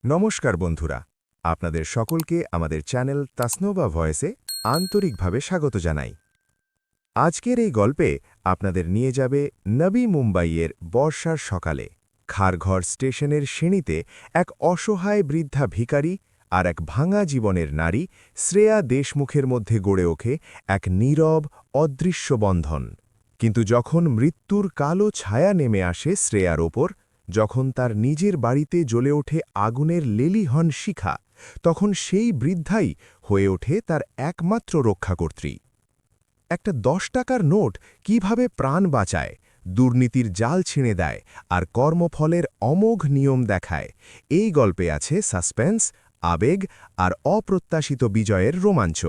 নমস্কার বন্ধুরা, আপনাদের সকলকে আমাদের চ্যানেল তাসনোভা ভয়েসে আন্তরিকভাবে স্বাগত জানাই। আজকের এই গল্পে আপনাদের নিয়ে যাবে নবী মুম্বাইয়ের বর্ষার সকালে। খারঘর স্টেশনের সিঁড়িতে এক অসহায় বৃদ্ধা ভিখারি আর এক ভাঙা জীবনের নারী শ্রেয়া দেশমুখের মধ্যে গড়ে ওঠে এক নীরব, অদৃশ্য বন্ধন। কিন্তু যখন মৃত্যুর কালো ছায়া নেমে আসে শ্রেয়ার ওপর, যখন তার নিজের বাড়িতে জ্বলে ওঠে আগুনের লেলিহন শিখা, তখন সেই বৃদ্ধাই হয়ে ওঠে তার একমাত্র রক্ষাকর্ত্রী। একটা ১০ টাকার নোট কিভাবে প্রাণ বাঁচায়, দুর্নীতির জাল ছিঁড়ে দেয় আর কর্মফলের অমোঘ নিয়ম দেখায়, এই গল্পে আছে সাসপেন্স, আবেগ আর অপ্রত্যাশিত বিজয়ের রোমাঞ্চ।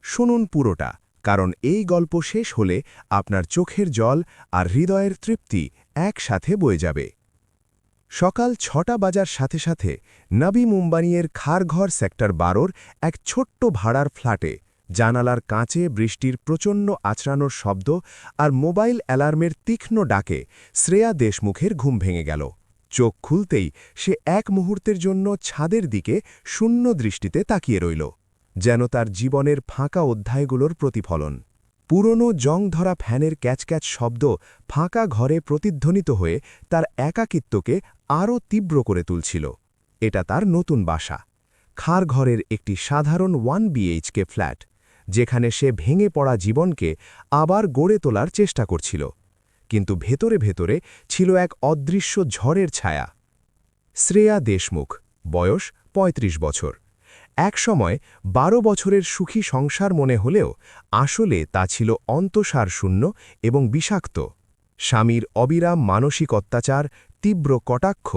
শুনুন পুরোটা, কারণ এই গল্প শেষ হলে আপনার চোখের জল আর হৃদয়ের তৃপ্তি একসাথে বয়ে যাবে। সকাল ৬টা বাজার সাথে সাথে নবী মুম্বাইয়ের খারঘর সেক্টর ১২র এক ছোট্ট ভাড়ার ফ্ল্যাটে জানালার কাঁচে বৃষ্টির প্রচণ্ড আছড়ানোর শব্দ আর মোবাইল অ্যালার্মের তীক্ষ্ণ ডাকে শ্রেয়া দেশমুখের ঘুম ভেঙে গেল। চোখ খুলতেই সে এক মুহূর্তের জন্য ছাদের দিকে শূন্য দৃষ্টিতে তাকিয়ে রইল, যেন তার জীবনের ফাঁকা অধ্যায়গুলোর প্রতিফলন। পুরনো জং-ধরা ফ্যানের ক্যাচক্যাচ শব্দ ফাঁকা ঘরে প্রতিধ্বনিত হয়ে তার একাকিত্বকে আরও তীব্র করে তুলছিল। এটা তার নতুন বাসা, খারঘরের একটি সাধারণ 1 বিএইচকে ফ্ল্যাট, যেখানে সে ভেঙে পড়া জীবনকে আবার গড়ে তোলার চেষ্টা করছিল। কিন্তু ভেতরে ভেতরে ছিল এক অদৃশ্য ঝড়ের ছায়া। শ্রেয়া দেশমুখ, বয়স ৩৫ বছর। একসময় ১২ বছরের সুখী সংসার মনে হলেও আসলে তা ছিল অন্তঃসারশূন্য এবং বিষাক্ত। স্বামীর অবিরাম মানসিক অত্যাচার, তীব্র কটাক্ষ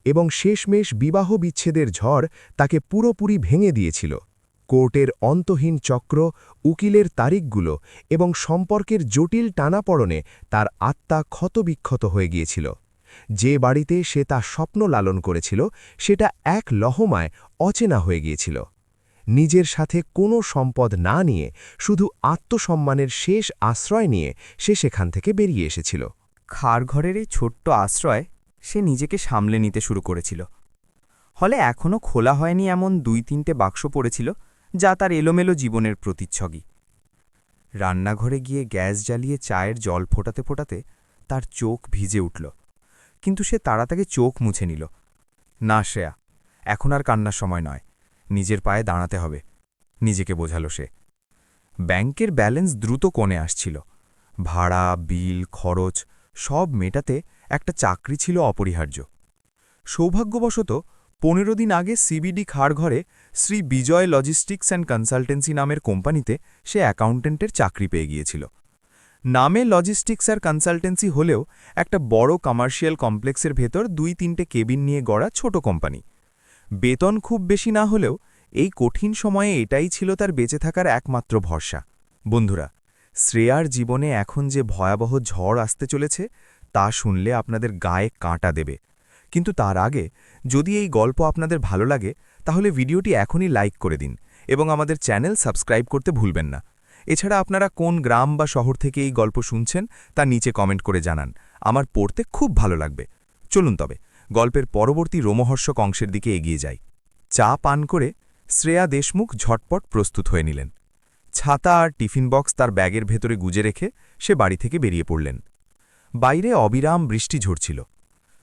এবং শেষমেশ বিবাহ বিচ্ছেদের ঝড় তাকে পুরোপুরি ভেঙে দিয়েছিল। কোর্টের অন্তহীন চক্র, উকিলের তারিখগুলো এবং সম্পর্কের জটিল টানাপড়নে তার আত্মা ক্ষতবিক্ষত হয়ে গিয়েছিল। যে বাড়িতে সে তা স্বপ্ন লালন করেছিল, সেটা এক লহমায় অচেনা হয়ে গিয়েছিল। নিজের সাথে কোনো সম্পদ না নিয়ে, শুধু আত্মসম্মানের শেষ আশ্রয় নিয়ে সে সেখান থেকে বেরিয়ে এসেছিল। খারঘরের এই ছোট্ট আশ্রয় সে নিজেকে সামলে নিতে শুরু করেছিল। হলে এখনও খোলা হয়নি এমন ২-৩টে বাক্স পড়েছিল, যা তার এলোমেলো জীবনের প্রতিচ্ছবি। রান্নাঘরে গিয়ে গ্যাস জ্বালিয়ে চায়ের জল ফোটাতে ফোটাতে তার চোখ ভিজে উঠল, কিন্তু সে তাড়াতাড়ি চোখ মুছে নিল। না শ্রেয়া, এখন আর কান্নার সময় নয়, নিজের পায়ে দাঁড়াতে হবে, নিজেকে বোঝালো সে। ব্যাংকের ব্যালেন্স দ্রুত কমে আসছিল। ভাড়া, বিল, খরচ সব মেটাতে একটা চাকরি ছিল অপরিহার্য। সৌভাগ্যবশত ১৫ দিন আগে সিবিডি খারঘরে Shri Vijay logistics and consultancy নামের কোম্পানিতে সে অ্যাকাউন্টেন্টের চাকরি পেয়ে গিয়েছিল। নামে লজিস্টিক্স আর কনসালটেন্সি হলেও একটা বড় কমার্শিয়াল কমপ্লেক্সের ভেতর ২-৩টে কেবিন নিয়ে গড়া ছোট কোম্পানি। বেতন খুব বেশি না হলেও এই কঠিন সময়ে এটাই ছিল তার বেঁচে থাকার একমাত্র ভরসা। বন্ধুরা, শ্রেয়ার জীবনে এখন যে ভয়াবহ ঝড় আসতে চলেছে, তা শুনলে আপনাদের গায়ে কাঁটা দেবে। কিন্তু তার আগে, যদি এই গল্প আপনাদের ভালো লাগে, তাহলে ভিডিওটি এখনই লাইক করে দিন এবং আমাদের চ্যানেল সাবস্ক্রাইব করতে ভুলবেন না। এছাড়া আপনারা কোন গ্রাম বা শহর থেকে এই গল্প শুনছেন তা নিচে কমেন্ট করে জানান, আমার পড়তে খুব ভালো লাগবে। চলুন তবে গল্পের পরবর্তী রোমহর্ষক অংশের দিকে এগিয়ে যাই। চা পান করে শ্রেয়া দেশমুখ ঝটপট প্রস্তুত হয়ে নিলেন। ছাতা আর টিফিন বক্স তার ব্যাগের ভেতরে গুজে রেখে সে বাড়ি থেকে বেরিয়ে পড়লেন। বাইরে অবিরাম বৃষ্টি ঝরছিল।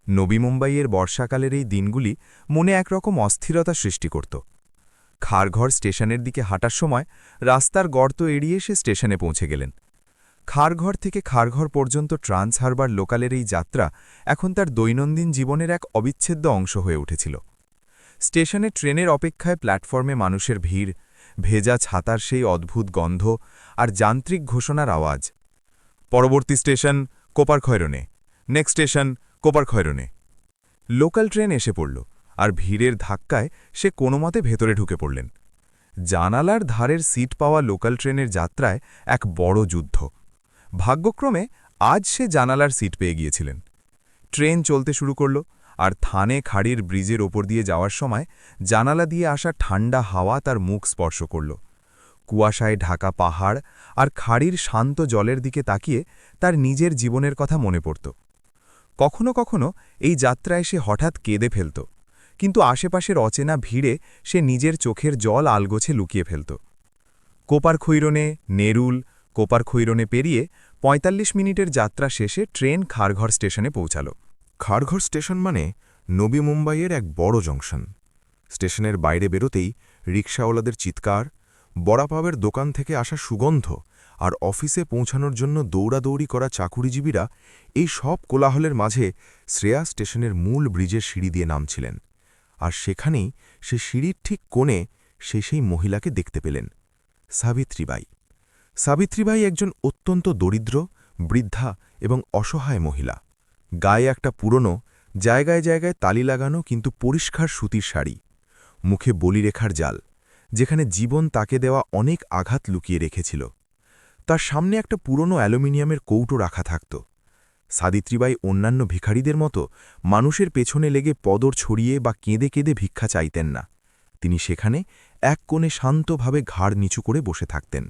নবী মুম্বাইয়ের বর্ষাকালের এই দিনগুলি মনে একরকম অস্থিরতা সৃষ্টি করত। খারঘর স্টেশনের দিকে হাঁটার সময় রাস্তার গর্ত এড়িয়ে সে স্টেশনে পৌঁছে গেলেন। খারঘর থেকে খারঘর পর্যন্ত ট্রান্স হারবার লোকালের এই যাত্রা এখন তার দৈনন্দিন জীবনের এক অবিচ্ছেদ্য অংশ হয়ে উঠেছিল। স্টেশনে ট্রেনের অপেক্ষায় প্ল্যাটফর্মে মানুষের ভিড়, ভেজা ছাতার সেই অদ্ভুত গন্ধ আর যান্ত্রিক ঘোষণার আওয়াজ। পরবর্তী station Koparkhairane, next station Koparkhairane. Local train এসে পড়ল, আর ভিড়ের ধাক্কায় সে কোনোমতে ভেতরে ঢুকে পড়লেন। জানালার ধারের সিট পাওয়া লোকাল ট্রেনের যাত্রায় এক বড় যুদ্ধ। ভাগ্যক্রমে আজ সে জানালার সিট পেয়ে গিয়েছিলেন। ট্রেন চলতে শুরু করল, আর থানে খাড়ির ব্রিজের ওপর দিয়ে যাওয়ার সময় জানালা দিয়ে আসা ঠান্ডা হাওয়া তার মুখ স্পর্শ করল। কুয়াশায় ঢাকা পাহাড় আর খাড়ির শান্ত জলের দিকে তাকিয়ে তার নিজের জীবনের কথা মনে পড়ত। কখনো কখনো এই যাত্রায় সে হঠাৎ কেঁদে ফেলত, কিন্তু আশেপাশের অচেনা ভিড়ে সে নিজের চোখের জল আলগোছে লুকিয়ে ফেলত। কোপারখৈরনে, নেরুল, কোপারখৈরনে পেরিয়ে ৪৫ মিনিটের যাত্রা শেষে ট্রেন খারঘর স্টেশনে পৌঁছাল। খারঘর স্টেশন মানে নবী মুম্বাইয়ের এক বড় জংশন। স্টেশনের বাইরে বেরোতেই রিকশাওয়ালাদের চিৎকার, বড়াপাবের দোকান থেকে আসা সুগন্ধ আর অফিসে পৌঁছানোর জন্য দৌড়াদৌড়ি করা চাকুরিজীবীরা, এই সব কোলাহলের মাঝে শ্রেয়া স্টেশনের মূল ব্রিজের সিঁড়ি দিয়ে নামছিলেন। আর সেখানেই সে সিঁড়ির ঠিক কোণে সেই মহিলাকে দেখতে পেলেন, সাবিত্রীবাই। সাবিত্রীবাই একজন অত্যন্ত দরিদ্র, বৃদ্ধা এবং অসহায় মহিলা। গায়ে একটা পুরনো, জায়গায় জায়গায় তালি লাগানো কিন্তু পরিষ্কার সুতির শাড়ি, মুখে বলিরেখার জাল, যেখানে জীবন তাকে দেওয়া অনেক আঘাত লুকিয়ে রেখেছিল। তার সামনে একটা পুরনো অ্যালুমিনিয়ামের কৌটো রাখা থাকত। সাবিত্রীবাই অন্যান্য ভিখারিদের মতো মানুষের পেছনে লেগে পদর ছড়িয়ে বা কেঁদে কেঁদে ভিক্ষা চাইতেন না। তিনি সেখানে এক কোণে শান্তভাবে ঘাড় নিচু করে বসে থাকতেন।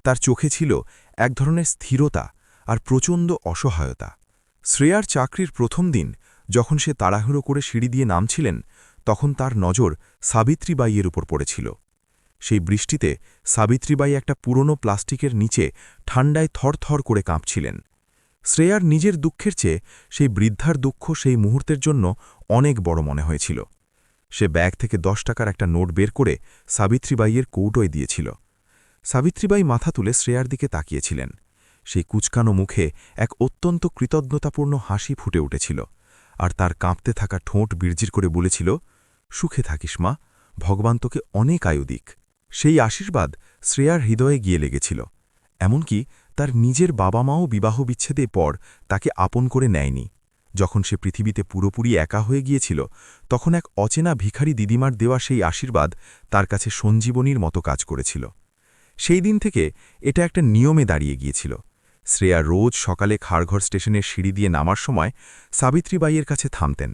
তার চোখে ছিল এক ধরনের স্থিরতা আর প্রচণ্ড অসহায়তা। শ্রেয়ার চাকরির প্রথম দিন যখন সে তাড়াহুড়ো করে সিঁড়ি দিয়ে নামছিলেন, তখন তার নজর সাবিত্রীবাইয়ের উপর পড়েছিল। সেই বৃষ্টিতে সাবিত্রীবাই একটা পুরনো প্লাস্টিকের নিচে ঠান্ডায় থরথর করে কাঁপছিলেন। শ্রেয়ার নিজের দুঃখের চেয়ে সেই বৃদ্ধার দুঃখ সেই মুহূর্তের জন্য অনেক বড় মনে হয়েছিল। সে ব্যাগ থেকে ১০ টাকার একটা নোট বের করে সাবিত্রীবাইয়ের কৌটোয় দিয়েছিল। সাবিত্রীবাই মাথা তুলে শ্রেয়ার দিকে তাকিয়েছিলেন। সেই কুচকানো মুখে এক অত্যন্ত কৃতজ্ঞতাপূর্ণ হাসি ফুটে উঠেছিল, আর তার কাঁপতে থাকা ঠোঁট বিড়জির করে বলেছিল, সুখে থাকিস মা, ভগবান তোকে অনেক আয়ু দিক। সেই আশীর্বাদ শ্রেয়ার হৃদয়ে গিয়ে লেগেছিল। এমনকি তার নিজের বাবা মাও বিবাহ বিচ্ছেদের পর তাকে আপন করে নেয়নি। যখন সে পৃথিবীতে পুরোপুরি একা হয়ে গিয়েছিল, তখন এক অচেনা ভিখারি দিদিমার দেওয়া সেই আশীর্বাদ তার কাছে সঞ্জীবনীর মতো কাজ করেছিল। সেই দিন থেকে এটা একটা নিয়মে দাঁড়িয়ে গিয়েছিল। শ্রেয়া রোজ সকালে খারঘর স্টেশনের সিঁড়ি দিয়ে নামার সময় সাবিত্রীবাইয়ের কাছে থামতেন।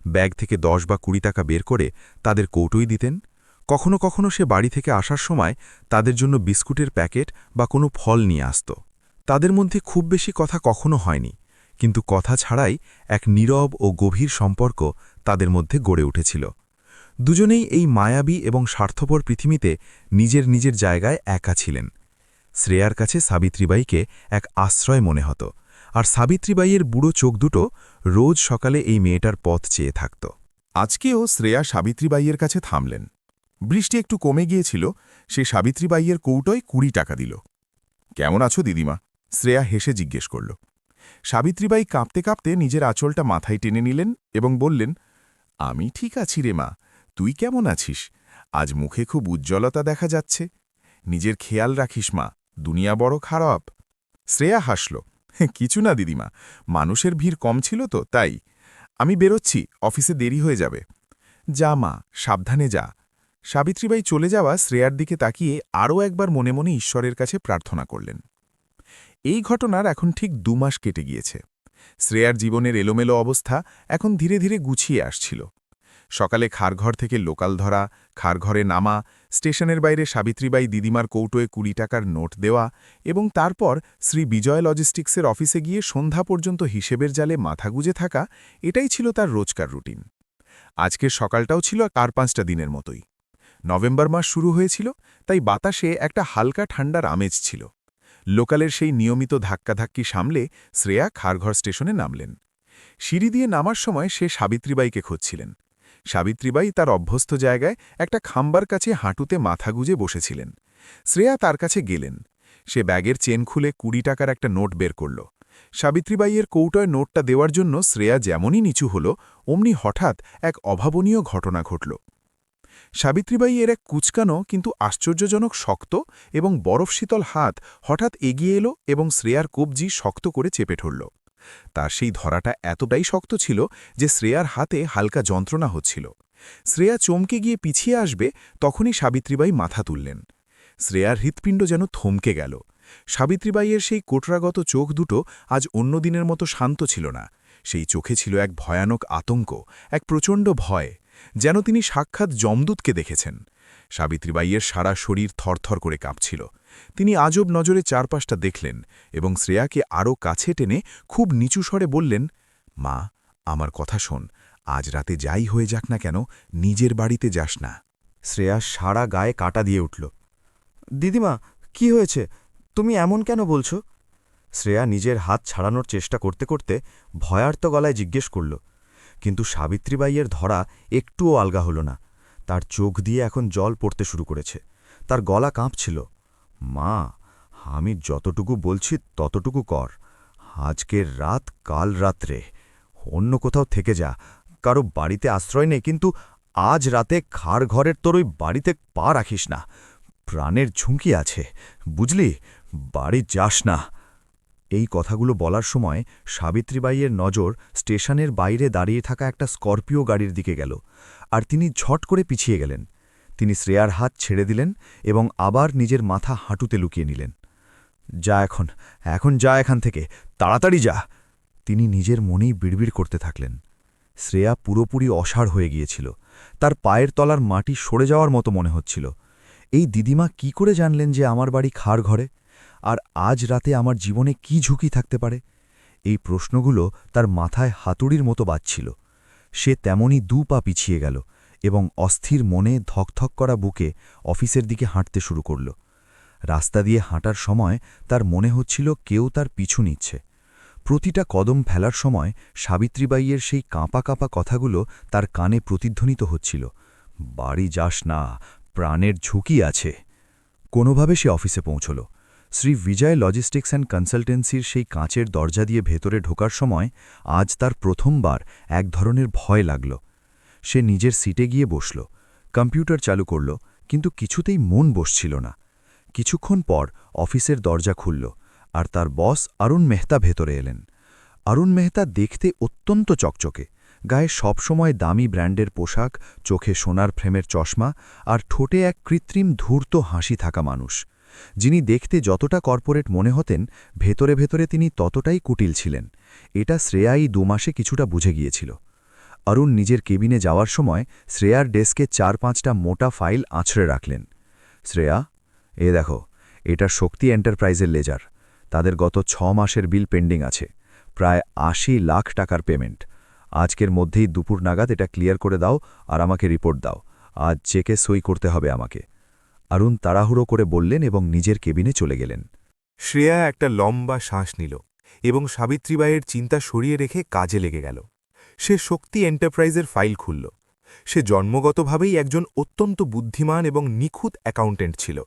ব্যাগ থেকে ১০ বা ২০ টাকা বের করে তাদের কৌটোই দিতেন। কখনো কখনো সে বাড়ি থেকে আসার সময় তাদের জন্য বিস্কুটের প্যাকেট বা কোনো ফল নিয়ে আসত। তাদের মধ্যে খুব বেশি কথা কখনো হয়নি, কিন্তু কথা ছাড়াই এক নীরব ও গভীর সম্পর্ক তাদের মধ্যে গড়ে উঠেছিল। দুজনেই এই মায়াবী এবং স্বার্থপর পৃথিবীতে নিজের নিজের জায়গায় একা ছিলেন। শ্রেয়ার কাছে সাবিত্রীবাইকে এক আশ্রয় মনে হতো, আর সাবিত্রীবাইয়ের বুড়ো চোখ দুটো রোজ সকালে এই মেয়েটার পথ চেয়ে থাকত। আজকেও শ্রেয়া সাবিত্রীবাইয়ের কাছে থামলেন। বৃষ্টি একটু কমে গিয়েছিল। সে সাবিত্রীবাইয়ের কৌটোয় ২০ টাকা দিল। কেমন আছো দিদিমা? শ্রেয়া হেসে জিজ্ঞেস করল। সাবিত্রীবাই কাঁপতে কাঁপতে নিজের আঁচলটা মাথায় টেনে নিলেন এবং বললেন, আমি ঠিক আছি রে মা, তুই কেমন আছিস? আজ মুখে খুব উজ্জ্বলতা দেখা যাচ্ছে। নিজের খেয়াল রাখিস মা, দুনিয়া বড় খারাপ। শ্রেয়া হাসল, কিছু না দিদিমা, মানুষের ভিড় কম ছিল তো তাই। আমি বেরোচ্ছি, অফিসে দেরি হয়ে যাবে। যা মা, সাবধানে যা। সাবিত্রীবাই চলে যাওয়া শ্রেয়ার দিকে তাকিয়ে আরও একবার মনে মনে ঈশ্বরের কাছে প্রার্থনা করলেন। এই ঘটনার এখন ঠিক ২ মাস কেটে গিয়েছে। শ্রেয়ার জীবনের এলোমেলো অবস্থা এখন ধীরে ধীরে গুছিয়ে আসছিল। সকালে খারঘর থেকে লোকাল ধরা, খারঘরে নামা, স্টেশনের বাইরে সাবিত্রীবাই দিদিমার কৌটোয় ২০ টাকার নোট দেওয়া এবং তারপর শ্রী বিজয় লজিস্টিক্সের অফিসে গিয়ে সন্ধ্যা পর্যন্ত হিসেবের জালে মাথা গুজে থাকা, এটাই ছিল তার রোজকার রুটিন। আজকের সকালটাও ছিল ৪-৫টা দিনের মতোই। নভেম্বর মাস শুরু হয়েছিল, তাই বাতাসে একটা হালকা ঠান্ডার আমেজ ছিল। লোকালের সেই নিয়মিত ধাক্কাধাক্কি সামলে শ্রেয়া খারঘর স্টেশনে নামলেন। সিঁড়ি দিয়ে নামার সময় সে সাবিত্রীবাইকে খুঁজছিলেন। সাবিত্রীবাই তার অভ্যস্ত জায়গায় একটা খাম্বার কাছে হাঁটুতে মাথা গুজে বসেছিলেন। শ্রেয়া তার কাছে গেলেন। সে ব্যাগের চেন খুলে ২০ টাকার একটা নোট বের করল। সাবিত্রীবাইয়ের কৌটোয় নোটটা দেওয়ার জন্য শ্রেয়া যেমনই নিচু হল, অমনি হঠাৎ এক অভাবনীয় ঘটনা ঘটল। সাবিত্রীবাইয়ের এক কুচকানো কিন্তু আশ্চর্যজনক শক্ত এবং বরফশীতল হাত হঠাৎ এগিয়ে এলো এবং শ্রেয়ার কবজি শক্ত করে চেপে ধরল। তার সেই ধরাটা এতটাই শক্ত ছিল যে শ্রেয়ার হাতে হালকা যন্ত্রণা হচ্ছিল। শ্রেয়া চমকে গিয়ে পিছিয়ে আসবে, তখনই সাবিত্রীবাই মাথা তুললেন। শ্রেয়ার হৃৎপিণ্ড যেন থমকে গেল। সাবিত্রীবাইয়ের সেই কোটরাগত চোখ দুটো আজ অন্য দিনের মতো শান্ত ছিল না। সেই চোখে ছিল এক ভয়ানক আতঙ্ক, এক প্রচণ্ড ভয়, যেন তিনি সাক্ষাৎ যমদূতকে দেখেছেন। সাবিত্রীবাইয়ের সারা শরীর থরথর করে কাঁপছিল। তিনি আজব নজরে চারপাশটা দেখলেন এবং শ্রেয়াকে আরও কাছে টেনে খুব নিচু স্বরে বললেন, মা, আমার কথা শোন, আজ রাতে যাই হয়ে যাক না কেন নিজের বাড়িতে যাস না। শ্রেয়া সারা গায়ে কাটা দিয়ে উঠল। দিদিমা, কি হয়েছে? তুমি এমন কেন বলছো? শ্রেয়া নিজের হাত ছাড়ানোর চেষ্টা করতে করতে ভয়ার্ত গলায় জিজ্ঞেস করল। কিন্তু সাবিত্রীবাইয়ের ধরা একটুও আলগা হল না। তার চোখ দিয়ে এখন জল পড়তে শুরু করেছে। তার গলা কাঁপছিল। মা, আমি যতটুকু বলছি ততটুকু কর। আজকের রাত কাল রাত্রে অন্য কোথাও থেকে যা, কারো বাড়িতে আশ্রয় নেই, কিন্তু আজ রাতে খাড় ঘরের তোর ওই বাড়িতে পা রাখিস না। প্রাণের ঝুঁকি আছে, বুঝলি? বাড়ি যাস না। এই কথাগুলো বলার সময় সাবিত্রীবাইয়ের নজর স্টেশনের বাইরে দাঁড়িয়ে থাকা একটা স্করপিও গাড়ির দিকে গেল, আর তিনি ঝট করে পিছিয়ে গেলেন। তিনি শ্রেয়ার হাত ছেড়ে দিলেন এবং আবার নিজের মাথা হাঁটুতে লুকিয়ে নিলেন। যা, এখন যা এখান থেকে, তাড়াতাড়ি যা। তিনি নিজের মনেই বিড়বিড় করতে থাকলেন। শ্রেয়া পুরোপুরি অসাড় হয়ে গিয়েছিল। তার পায়ের তলার মাটি সরে যাওয়ার মতো মনে হচ্ছিল। এই দিদিমা কি করে জানলেন যে আমার বাড়ি খাড় ঘরে? আর আজ রাতে আমার জীবনে কি ঝুঁকি থাকতে পারে? এই প্রশ্নগুলো তার মাথায় হাতুড়ির মতো বাজছিল। সে তেমনি 2 পা পিছিয়ে গেল এবং অস্থির মনে ধকধক করা বুকে অফিসের দিকে হাঁটতে শুরু করল। রাস্তা দিয়ে হাঁটার সময় তার মনে হচ্ছিল কেউ তার পিছু নিচ্ছে। প্রতিটা কদম ফেলার সময় সাবিত্রীবাইয়ের সেই কাঁপা কাঁপা কথাগুলো তার কানে প্রতিধ্বনিত হচ্ছিল। বাড়ি যাস না, প্রাণের ঝুঁকি আছে। কোনোভাবে সে অফিসে পৌঁছল। শ্রী বিজয় লজিস্টিক্স অ্যান্ড কনসালটেন্সির সেই কাঁচের দরজা দিয়ে ভেতরে ঢোকার সময় আজ তার প্রথমবার এক ধরনের ভয় লাগল। সে নিজের সিটে গিয়ে বসল, কম্পিউটার চালু করল, কিন্তু কিছুতেই মন বসছিল না। কিছুক্ষণ পর অফিসের দরজা খুলল, আর তার বস অরুণ মেহতা ভেতরে এলেন। অরুণ মেহতা দেখতে অত্যন্ত চকচকে, গায়ে সবসময় দামি ব্র্যান্ডের পোশাক, চোখে সোনার ফ্রেমের চশমা, আর ঠোঁটে এক কৃত্রিম ধূর্ত হাসি থাকা মানুষ। যিনি দেখতে যতটা কর্পোরেট মনে হতেন, ভেতরে ভেতরে তিনি ততটাই কুটিল ছিলেন। এটা শ্রেয়াই 2 মাসে কিছুটা বুঝে গিয়েছিল। অরুণ নিজের কেবিনে যাওয়ার সময় শ্রেয়ার ডেস্কে 4-5টা মোটা ফাইল আছড়ে রাখলেন। শ্রেয়া, এ দেখো, এটা শক্তি এন্টারপ্রাইজের লেজার। তাদের গত 6 মাসের বিল পেন্ডিং আছে, প্রায় 80 লাখ টাকার পেমেন্ট। আজকের মধ্যেই দুপুর নাগাদ এটা ক্লিয়ার করে দাও আর আমাকে রিপোর্ট দাও। আজ চেকে সই করতে হবে আমাকে। অরুণ তাড়াহুড়ো করে বললেন এবং নিজের কেবিনে চলে গেলেন। শ্রেয়া একটা লম্বা শ্বাস নিল এবং সাবিত্রীবাইয়ের চিন্তা সরিয়ে রেখে কাজে লেগে গেল। সে শক্তি এন্টারপ্রাইজের ফাইল খুলল। সে জন্মগতভাবেই একজন অত্যন্ত বুদ্ধিমান এবং নিখুঁত অ্যাকাউন্টেন্ট ছিল।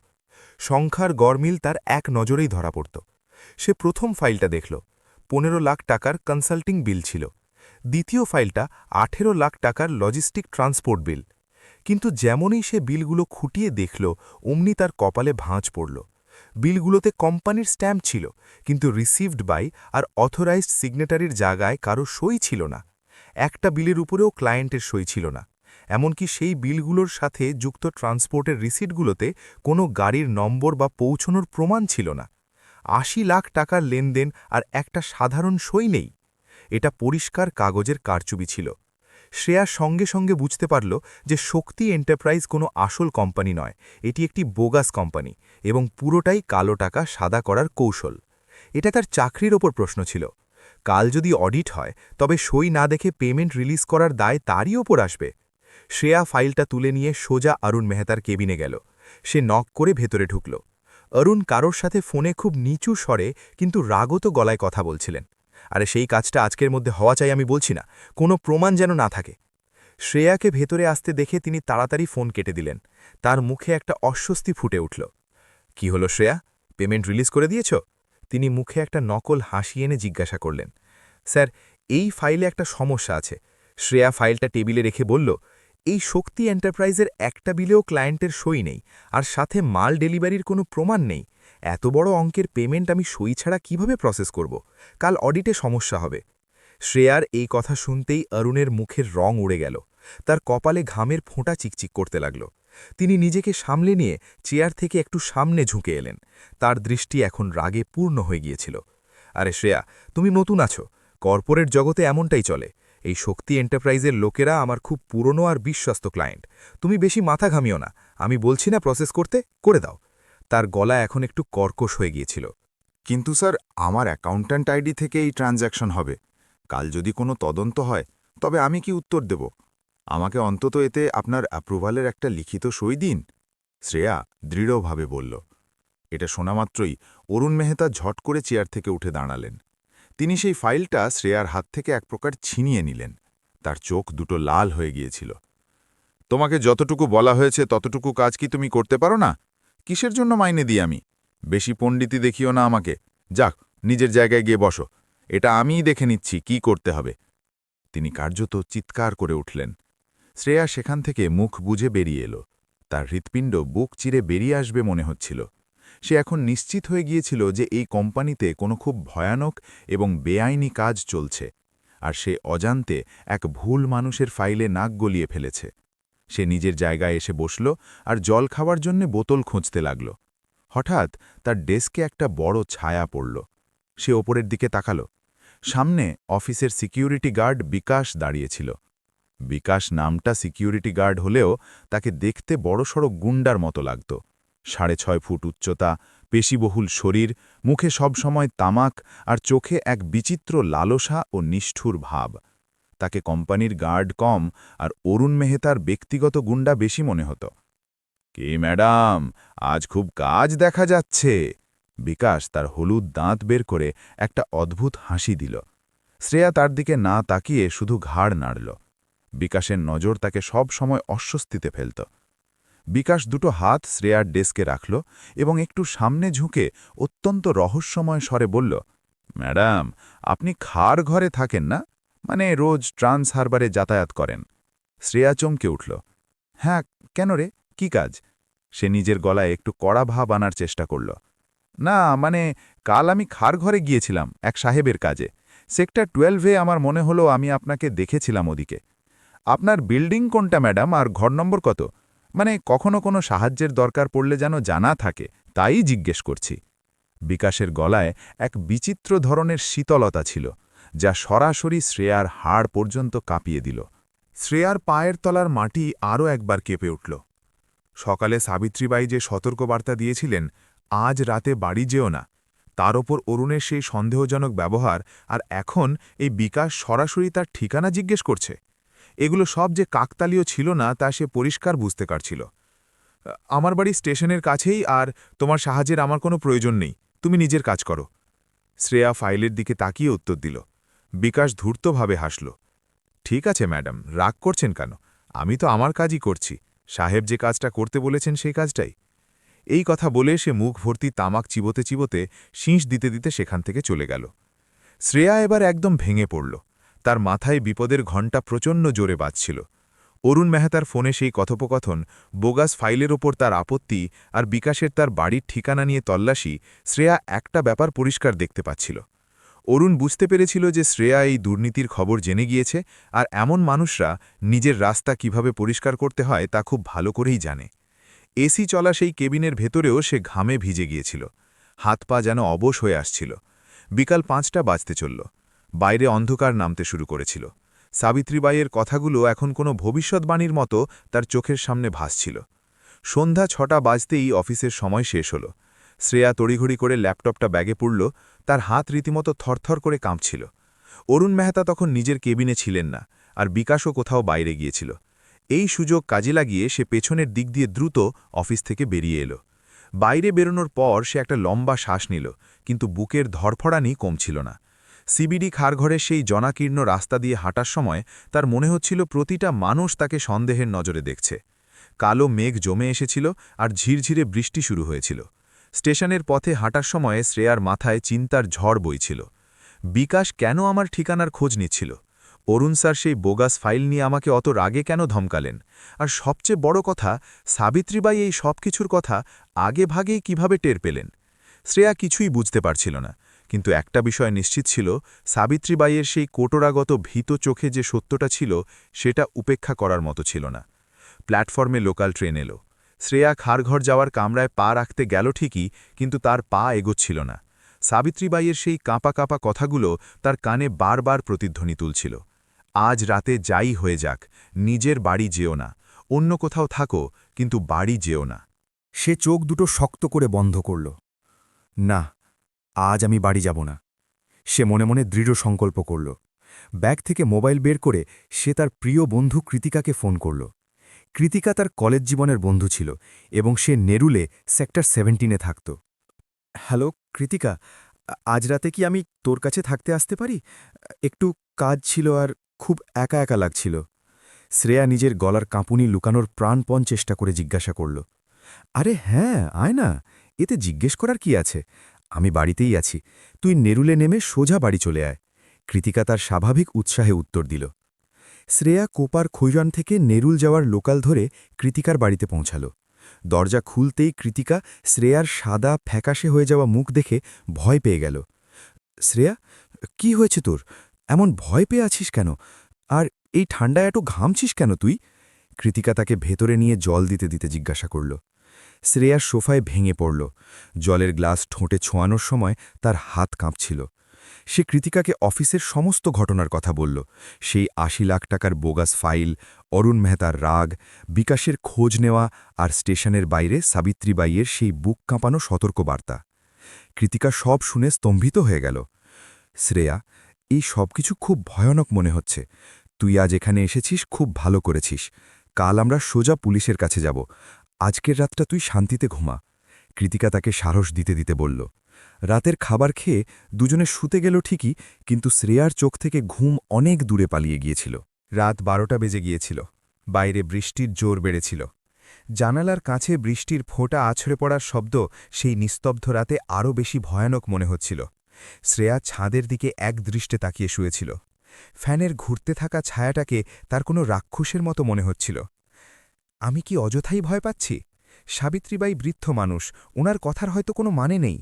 সংখ্যার গড়মিল তার এক নজরেই ধরা পড়ত। সে প্রথম ফাইলটা দেখল, 15 লাখ টাকার কনসাল্টিং বিল ছিল। দ্বিতীয় ফাইলটা 18 লাখ টাকার লজিস্টিক ট্রান্সপোর্ট বিল। কিন্তু যেমনই সে বিলগুলো খুঁটিয়ে দেখল, অমনি তার কপালে ভাঁজ পড়ল। বিলগুলোতে কোম্পানির স্ট্যাম্প ছিল, কিন্তু রিসিভড বাই আর অথরাইজড সিগনেটারির জায়গায় কারো সই ছিল না। একটা বিলের উপরেও ক্লায়েন্টের সই ছিল না। এমনকি সেই বিলগুলোর সাথে যুক্ত ট্রান্সপোর্টের রিসিটগুলোতে কোনো গাড়ির নম্বর বা পৌঁছনোর প্রমাণ ছিল না। 80 লাখ টাকার লেনদেন আর একটা সাধারণ সই নেই। এটা পরিষ্কার কাগজের কারচুপি ছিল। শ্রেয়া সঙ্গে সঙ্গে বুঝতে পারল যে শক্তি এন্টারপ্রাইজ কোনো আসল কোম্পানি নয়, এটি একটি বোগাস কোম্পানি এবং পুরোটাই কালো টাকা সাদা করার কৌশল। এটা তার চাকরির ওপর প্রশ্ন ছিল। কাল যদি অডিট হয়, তবে সই না দেখে পেমেন্ট রিলিজ করার দায় তারই ওপর আসবে। শ্রেয়া ফাইলটা তুলে নিয়ে সোজা অরুণ মেহতার কেবিনে গেল। সে নক করে ভেতরে ঢুকল। অরুণ কারোর সাথে ফোনে খুব নিচু স্বরে কিন্তু রাগত গলায় কথা বলছিলেন। আরে সেই কাজটা আজকের মধ্যে হওয়া চাই, আমি বলছি না, কোনো প্রমাণ যেন না থাকে। শ্রেয়াকে ভেতরে আসতে দেখে তিনি তাড়াতাড়ি ফোন কেটে দিলেন। তার মুখে একটা অস্বস্তি ফুটে উঠল। কি হলো শ্রেয়া, পেমেন্ট রিলিজ করে দিয়েছ? তিনি মুখে একটা নকল হাসি এনে জিজ্ঞাসা করলেন। স্যার, এই ফাইলে একটা সমস্যা আছে। শ্রেয়া ফাইলটা টেবিলে রেখে বলল, এই শক্তি এন্টারপ্রাইজের একটা বিলেও ক্লায়েন্টের সই নেই, আর সাথে মাল ডেলিভারির কোনো প্রমাণ নেই। এত বড় অঙ্কের পেমেন্ট আমি সই ছাড়া কিভাবে প্রসেস করব? কাল অডিটে সমস্যা হবে। শ্রেয়ার এই কথা শুনতেই অরুণের মুখের রং উড়ে গেল। তার কপালে ঘামের ফোঁটা চিকচিক করতে লাগল। তিনি নিজেকে সামলে নিয়ে চেয়ার থেকে একটু সামনে ঝুঁকে এলেন। তার দৃষ্টি এখন রাগে পূর্ণ হয়ে গিয়েছিল। আরে শ্রেয়া, তুমি নতুন আছো, কর্পোরেট জগতে এমনটাই চলে। এই শক্তি এন্টারপ্রাইজের লোকেরা আমার খুব পুরনো আর বিশ্বস্ত ক্লায়েন্ট। তুমি বেশি মাথা ঘামিও না, আমি বলছি না প্রসেস করতে, করে দাও। তার গলা এখন একটু কর্কশ হয়ে গিয়েছিল। কিন্তু স্যার, আমার অ্যাকাউন্ট্যান্ট আইডি থেকে এই ট্রানজ্যাকশন হবে। কাল যদি কোনো তদন্ত হয়, তবে আমি কি উত্তর দেব? আমাকে অন্তত এতে আপনার অ্যাপ্রুভালের একটা লিখিত সই দিন। শ্রেয়া দৃঢ়ভাবে বলল। এটা শোনামাত্রই অরুণ মেহতা ঝট করে চেয়ার থেকে উঠে দাঁড়ালেন। তিনি সেই ফাইলটা শ্রেয়ার হাত থেকে এক প্রকার ছিনিয়ে নিলেন। তার চোখ দুটো লাল হয়ে গিয়েছিল। তোমাকে যতটুকু বলা হয়েছে ততটুকু কাজ কি তুমি করতে পারো না? কিসের জন্য মাইনে দিই আমি? বেশি পণ্ডিতি দেখিও না আমাকে। যাক, নিজের জায়গায় গিয়ে বসো। এটা আমিই দেখে নিচ্ছি কি করতে হবে। তিনি কার্যত চিৎকার করে উঠলেন। শ্রেয়া সেখান থেকে মুখ বুজে বেরিয়ে এলো। তার হৃৎপিণ্ড বুক চিরে বেরিয়ে আসবে মনে হচ্ছিল। সে এখন নিশ্চিত হয়ে গিয়েছিল যে এই কোম্পানিতে কোনো খুব ভয়ানক এবং বেআইনি কাজ চলছে, আর সে অজান্তে এক ভুল মানুষের ফাইলে নাক গলিয়ে ফেলেছে। সে নিজের জায়গায় এসে বসল আর জল খাওয়ার জন্য বোতল খুঁজতে লাগল। হঠাৎ তার ডেস্কে একটা বড় ছায়া পড়ল। সে ওপরের দিকে তাকাল। সামনে অফিসের সিকিউরিটি গার্ড বিকাশ দাঁড়িয়েছিল। বিকাশ নামটা সিকিউরিটি গার্ড হলেও তাকে দেখতে বড়সড় গুন্ডার মতো লাগত। 6.5 ফুট উচ্চতা, পেশিবহুল শরীর, মুখে সবসময় তামাক আর চোখে এক বিচিত্র লালসা ও নিষ্ঠুর ভাব। তাকে কোম্পানির গার্ড কম আর অরুণ মেহতার ব্যক্তিগত গুন্ডা বেশি মনে হতো। কে ম্যাডাম, আজ খুব কাজ দেখা যাচ্ছে। বিকাশ তার হলুদ দাঁত বের করে একটা অদ্ভুত হাসি দিল। শ্রেয়া তার দিকে না তাকিয়ে শুধু ঘাড় নাড়ল। বিকাশের নজর তাকে সব সময় অস্বস্তিতে ফেলত। বিকাশ দুটো হাত শ্রেয়ার ডেস্কে রাখল এবং একটু সামনে ঝুঁকে অত্যন্ত রহস্যময় স্বরে বলল, ম্যাডাম, আপনি খার ঘরে থাকেন না? মানে রোজ ট্রান্স হারবারে যাতায়াত করেন? শ্রেয়া চমকে উঠল। হ্যাঁ, কেন রে, কি কাজ? সে নিজের গলায় একটু কড়া ভাব আনার চেষ্টা করল। না, মানে কাল আমি খার ঘরে গিয়েছিলাম এক সাহেবের কাজে। সেক্টর 12-এ আমার মনে হলো আমি আপনাকে দেখেছিলাম ওদিকে। আপনার বিল্ডিং কোনটা ম্যাডাম, আর ঘর নম্বর কত? মানে কখনো কোনো সাহায্যের দরকার পড়লে যেন জানা থাকে, তাই জিজ্ঞেস করছি। বিকাশের গলায় এক বিচিত্র ধরনের শীতলতা ছিল, যা সরাসরি শ্রেয়ার হাড় পর্যন্ত কাঁপিয়ে দিল। শ্রেয়ার পায়ের তলার মাটি আরও একবার কেঁপে উঠল। সকালে সাবিত্রীবাই যে সতর্কবার্তা দিয়েছিলেন, আজ রাতে বাড়ি যেও না, তার ওপর অরুণের সেই সন্দেহজনক ব্যবহার, আর এখন এই বিকাশ সরাসরি তার ঠিকানা জিজ্ঞেস করছে, এগুলো সব যে কাকতালীয় ছিল না তা সে পরিষ্কার বুঝতে পারছিল। আমার বাড়ি স্টেশনের কাছেই, আর তোমার সাহায্যের আমার কোনো প্রয়োজন নেই, তুমি নিজের কাজ করো। শ্রেয়া ফাইলের দিকে তাকিয়ে উত্তর দিল। বিকাশ ধূর্তভাবে হাসল। ঠিক আছে ম্যাডাম, রাগ করছেন কেন? আমি তো আমার কাজই করছি। সাহেব যে কাজটা করতে বলেছেন সেই কাজটাই। এই কথা বলে সে মুখ ভর্তি তামাক চিবোতে চিবোতে শীষ দিতে দিতে সেখান থেকে চলে গেল। শ্রেয়া এবার একদম ভেঙে পড়ল। তার মাথায় বিপদের ঘণ্টা প্রচণ্ড জোরে বাজছিল। অরুণ মেহতার ফোনে সেই কথোপকথন, বোগাস ফাইলের ওপর তার আপত্তি, আর বিকাশের তার বাড়ির ঠিকানা নিয়ে তল্লাশি, শ্রেয়া একটা ব্যাপার পরিষ্কার দেখতে পাচ্ছিল। অরুণ বুঝতে পেরেছিল যে শ্রেয়া এই দুর্নীতির খবর জেনে গিয়েছে, আর এমন মানুষরা নিজের রাস্তা কিভাবে পরিষ্কার করতে হয় তা খুব ভালো করেই জানে। এসি চলা সেই কেবিনের ভেতরেও সে ঘামে ভিজে গিয়েছিল। হাত পা যেন অবশ হয়ে আসছিল। বিকাল 5টা বাজতে চলল। বাইরে অন্ধকার নামতে শুরু করেছিল। সাবিত্রীবাইয়ের কথাগুলো এখন কোনো ভবিষ্যৎবাণীর মতো তার চোখের সামনে ভাসছিল। সন্ধ্যা 6টা বাজতেই অফিসের সময় শেষ হল। শ্রেয়া তড়িঘড়ি করে ল্যাপটপটা ব্যাগে পুরল। তার হাত রীতিমতো থরথর করে কাঁপছিল। অরুণ মেহতা তখন নিজের কেবিনে ছিলেন না, আর বিকাশও কোথাও বাইরে গিয়েছিল। এই সুযোগ কাজে লাগিয়ে সে পেছনের দিক দিয়ে দ্রুত অফিস থেকে বেরিয়ে এলো। বাইরে বেরোনোর পর সে একটা লম্বা শ্বাস নিল, কিন্তু বুকের ধরফড়ানি কমছিল না। সিবিডি খারঘরের সেই জনাকীর্ণ রাস্তা দিয়ে হাঁটার সময় তার মনে হচ্ছিল প্রতিটা মানুষ তাকে সন্দেহের নজরে দেখছে। কালো মেঘ জমে এসেছিল আর ঝিরঝিরে বৃষ্টি শুরু হয়েছিল। স্টেশনের পথে হাঁটার সময় শ্রেয়ার মাথায় চিন্তার ঝড় বইছিল। বিকাশ কেন আমার ঠিকানার খোঁজ নিচ্ছিল? অরুণ স্যার সেই বোগাস ফাইল নিয়ে আমাকে অত রাগে কেন ধমকালেন? আর সবচেয়ে বড় কথা, সাবিত্রীবাই এই সব কিছুর কথা আগে ভাগেই কিভাবে টের পেলেন? শ্রেয়া কিছুই বুঝতে পারছিল না, কিন্তু একটা বিষয় নিশ্চিত ছিল, সাবিত্রীবাইয়ের সেই কোটরাগত ভীত চোখে যে সত্যটা ছিল সেটা উপেক্ষা করার মতো ছিল না। প্ল্যাটফর্মে লোকাল ট্রেন এলো। শ্রেয়া খারঘর যাওয়ার কামরায় পা রাখতে গেল ঠিকই, কিন্তু তার পা এগোচ্ছিল না। সাবিত্রীবাইয়ের সেই কাঁপা কাঁপা কথাগুলো তার কানে বারবার প্রতিধ্বনি তুলছিল। আজ রাতে যাই হয়ে যাক, নিজের বাড়ি যেও না। অন্য কোথাও থাকো, কিন্তু বাড়ি যেও না। সে চোখ দুটো শক্ত করে বন্ধ করল। না, আজ আমি বাড়ি যাব না। সে মনে মনে দৃঢ় সংকল্প করল। ব্যাগ থেকে মোবাইল বের করে সে তার প্রিয় বন্ধু কৃতিকাকে ফোন করল। কৃতিকা তার কলেজ জীবনের বন্ধু ছিল এবং সে নেরুলে সেক্টর 17-এ থাকত। হ্যালো কৃতিকা, আজ রাতে কি আমি তোর কাছে থাকতে আসতে পারি? একটু কাজ ছিল আর খুব একা একা লাগছিল। শ্রেয়া নিজের গলার কাঁপুনি লুকানোর প্রাণপণ চেষ্টা করে জিজ্ঞাসা করল। আরে হ্যাঁ, আয় না, এতে জিজ্ঞেস করার কি আছে? আমি বাড়িতেই আছি, তুই নেরুলে নেমে সোজা বাড়ি চলে আয়। কৃতিকা তার স্বাভাবিক উৎসাহে উত্তর দিল। শ্রেয়া কোপার খৈরান থেকে নেরুল যাওয়ার লোকাল ধরে কৃতিকার বাড়িতে পৌঁছাল। দরজা খুলতেই কৃতিকা শ্রেয়ার সাদা ফ্যাকাশে হয়ে যাওয়া মুখ দেখে ভয় পেয়ে গেল। শ্রেয়া, কি হয়েছে তোর? এমন ভয় পেয়ে আছিস কেন? আর এই ঠান্ডায় এত ঘামছিস কেন তুই? কৃতিকা তাকে ভেতরে নিয়ে জল দিতে দিতে জিজ্ঞাসা করল। শ্রেয়ার সোফায় ভেঙে পড়ল। জলের গ্লাস ঠোঁটে ছোঁয়ানোর সময় তার হাত কাঁপছিল। সে কৃতিকাকে অফিসের সমস্ত ঘটনার কথা বলল, সেই ৮০ লাখ টাকার বোগাস ফাইল, অরুণ মেহতার রাগ, বিকাশের খোঁজ নেওয়া আর স্টেশনের বাইরে সাবিত্রীবাইয়ের সেই বুক কাঁপানো সতর্কবার্তা। কৃতিকা সব শুনে স্তম্ভিত হয়ে গেল। শ্রেয়া, এই সব কিছু খুব ভয়ানক মনে হচ্ছে। তুই আজ এখানে এসেছিস, খুব ভালো করেছিস। কাল আমরা সোজা পুলিশের কাছে যাব। আজকের রাতটা তুই শান্তিতে ঘুমা। কৃতিকা তাকে সাহস দিতে দিতে বলল। রাতের খাবার খেয়ে দুজনে শুতে গেল ঠিকই, কিন্তু শ্রেয়ার চোখ থেকে ঘুম অনেক দূরে পালিয়ে গিয়েছিল। রাত 12টা বেজে গিয়েছিল। বাইরে বৃষ্টির জোর বেড়েছিল। জানালার কাছে বৃষ্টির ফোঁটা আছড়ে পড়ার শব্দ সেই নিস্তব্ধ রাতে আরও বেশি ভয়ানক মনে হচ্ছিল। শ্রেয়া ছাদের দিকে একদৃষ্টে তাকিয়ে শুয়েছিল। ফ্যানের ঘুরতে থাকা ছায়াটাকে তার কোনো রাক্ষসের মতো মনে হচ্ছিল। আমি কি অযথাই ভয় পাচ্ছি? সাবিত্রীবাই বৃদ্ধ মানুষ, ওনার কথার হয়তো কোনো মানে নেই।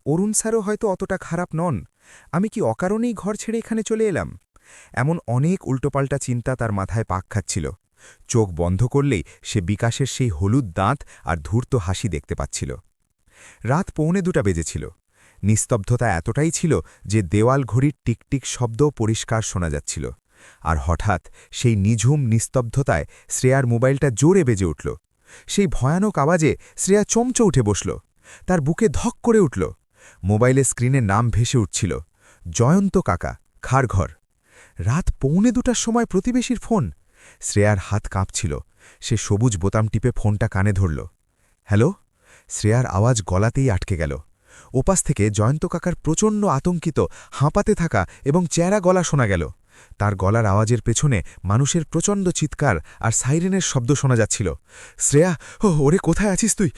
অরুণ স্যারও হয়তো অতটা খারাপ নন। আমি কি অকারণেই ঘর ছেড়ে এখানে চলে এলাম? এমন অনেক উল্টোপাল্টা চিন্তা তার মাথায় পাক খাচ্ছিল। চোখ বন্ধ করলেই সে বিকাশের সেই হলুদ দাঁত আর ধূর্ত হাসি দেখতে পাচ্ছিল। রাত 1:45 বেজেছিল। নিস্তব্ধতা এতটাই ছিল যে দেওয়াল ঘড়ির টিকটিক শব্দও পরিষ্কার শোনা যাচ্ছিল। আর হঠাৎ সেই নিঝুম নিস্তব্ধতায় শ্রেয়ার মোবাইলটা জোরে বেজে উঠল। সেই ভয়ানক আওয়াজে শ্রেয়া চমচে উঠে বসল। তার বুকে ধক করে উঠল। মোবাইলের স্ক্রিনে নাম ভেসে উঠছিল, জয়ন্ত কাকা, খারঘর। রাত 1:45 সময় প্রতিবেশীর ফোন। শ্রেয়ার হাত কাঁপছিল। সে সবুজ বোতাম টিপে ফোনটা কানে ধরল। হ্যালো? শ্রেয়ার আওয়াজ গলাতেই আটকে গেল। ওপাশ থেকে জয়ন্ত কাকার প্রচণ্ড আতঙ্কিত, হাঁপাতে থাকা এবং চেরা গলা শোনা গেল। তার গলার আওয়াজের পেছনে মানুষের প্রচণ্ড চিৎকার আর সাইরেনের শব্দ শোনা যাচ্ছিল। শ্রেয়া, ওরে কোথায় আছিস তুই?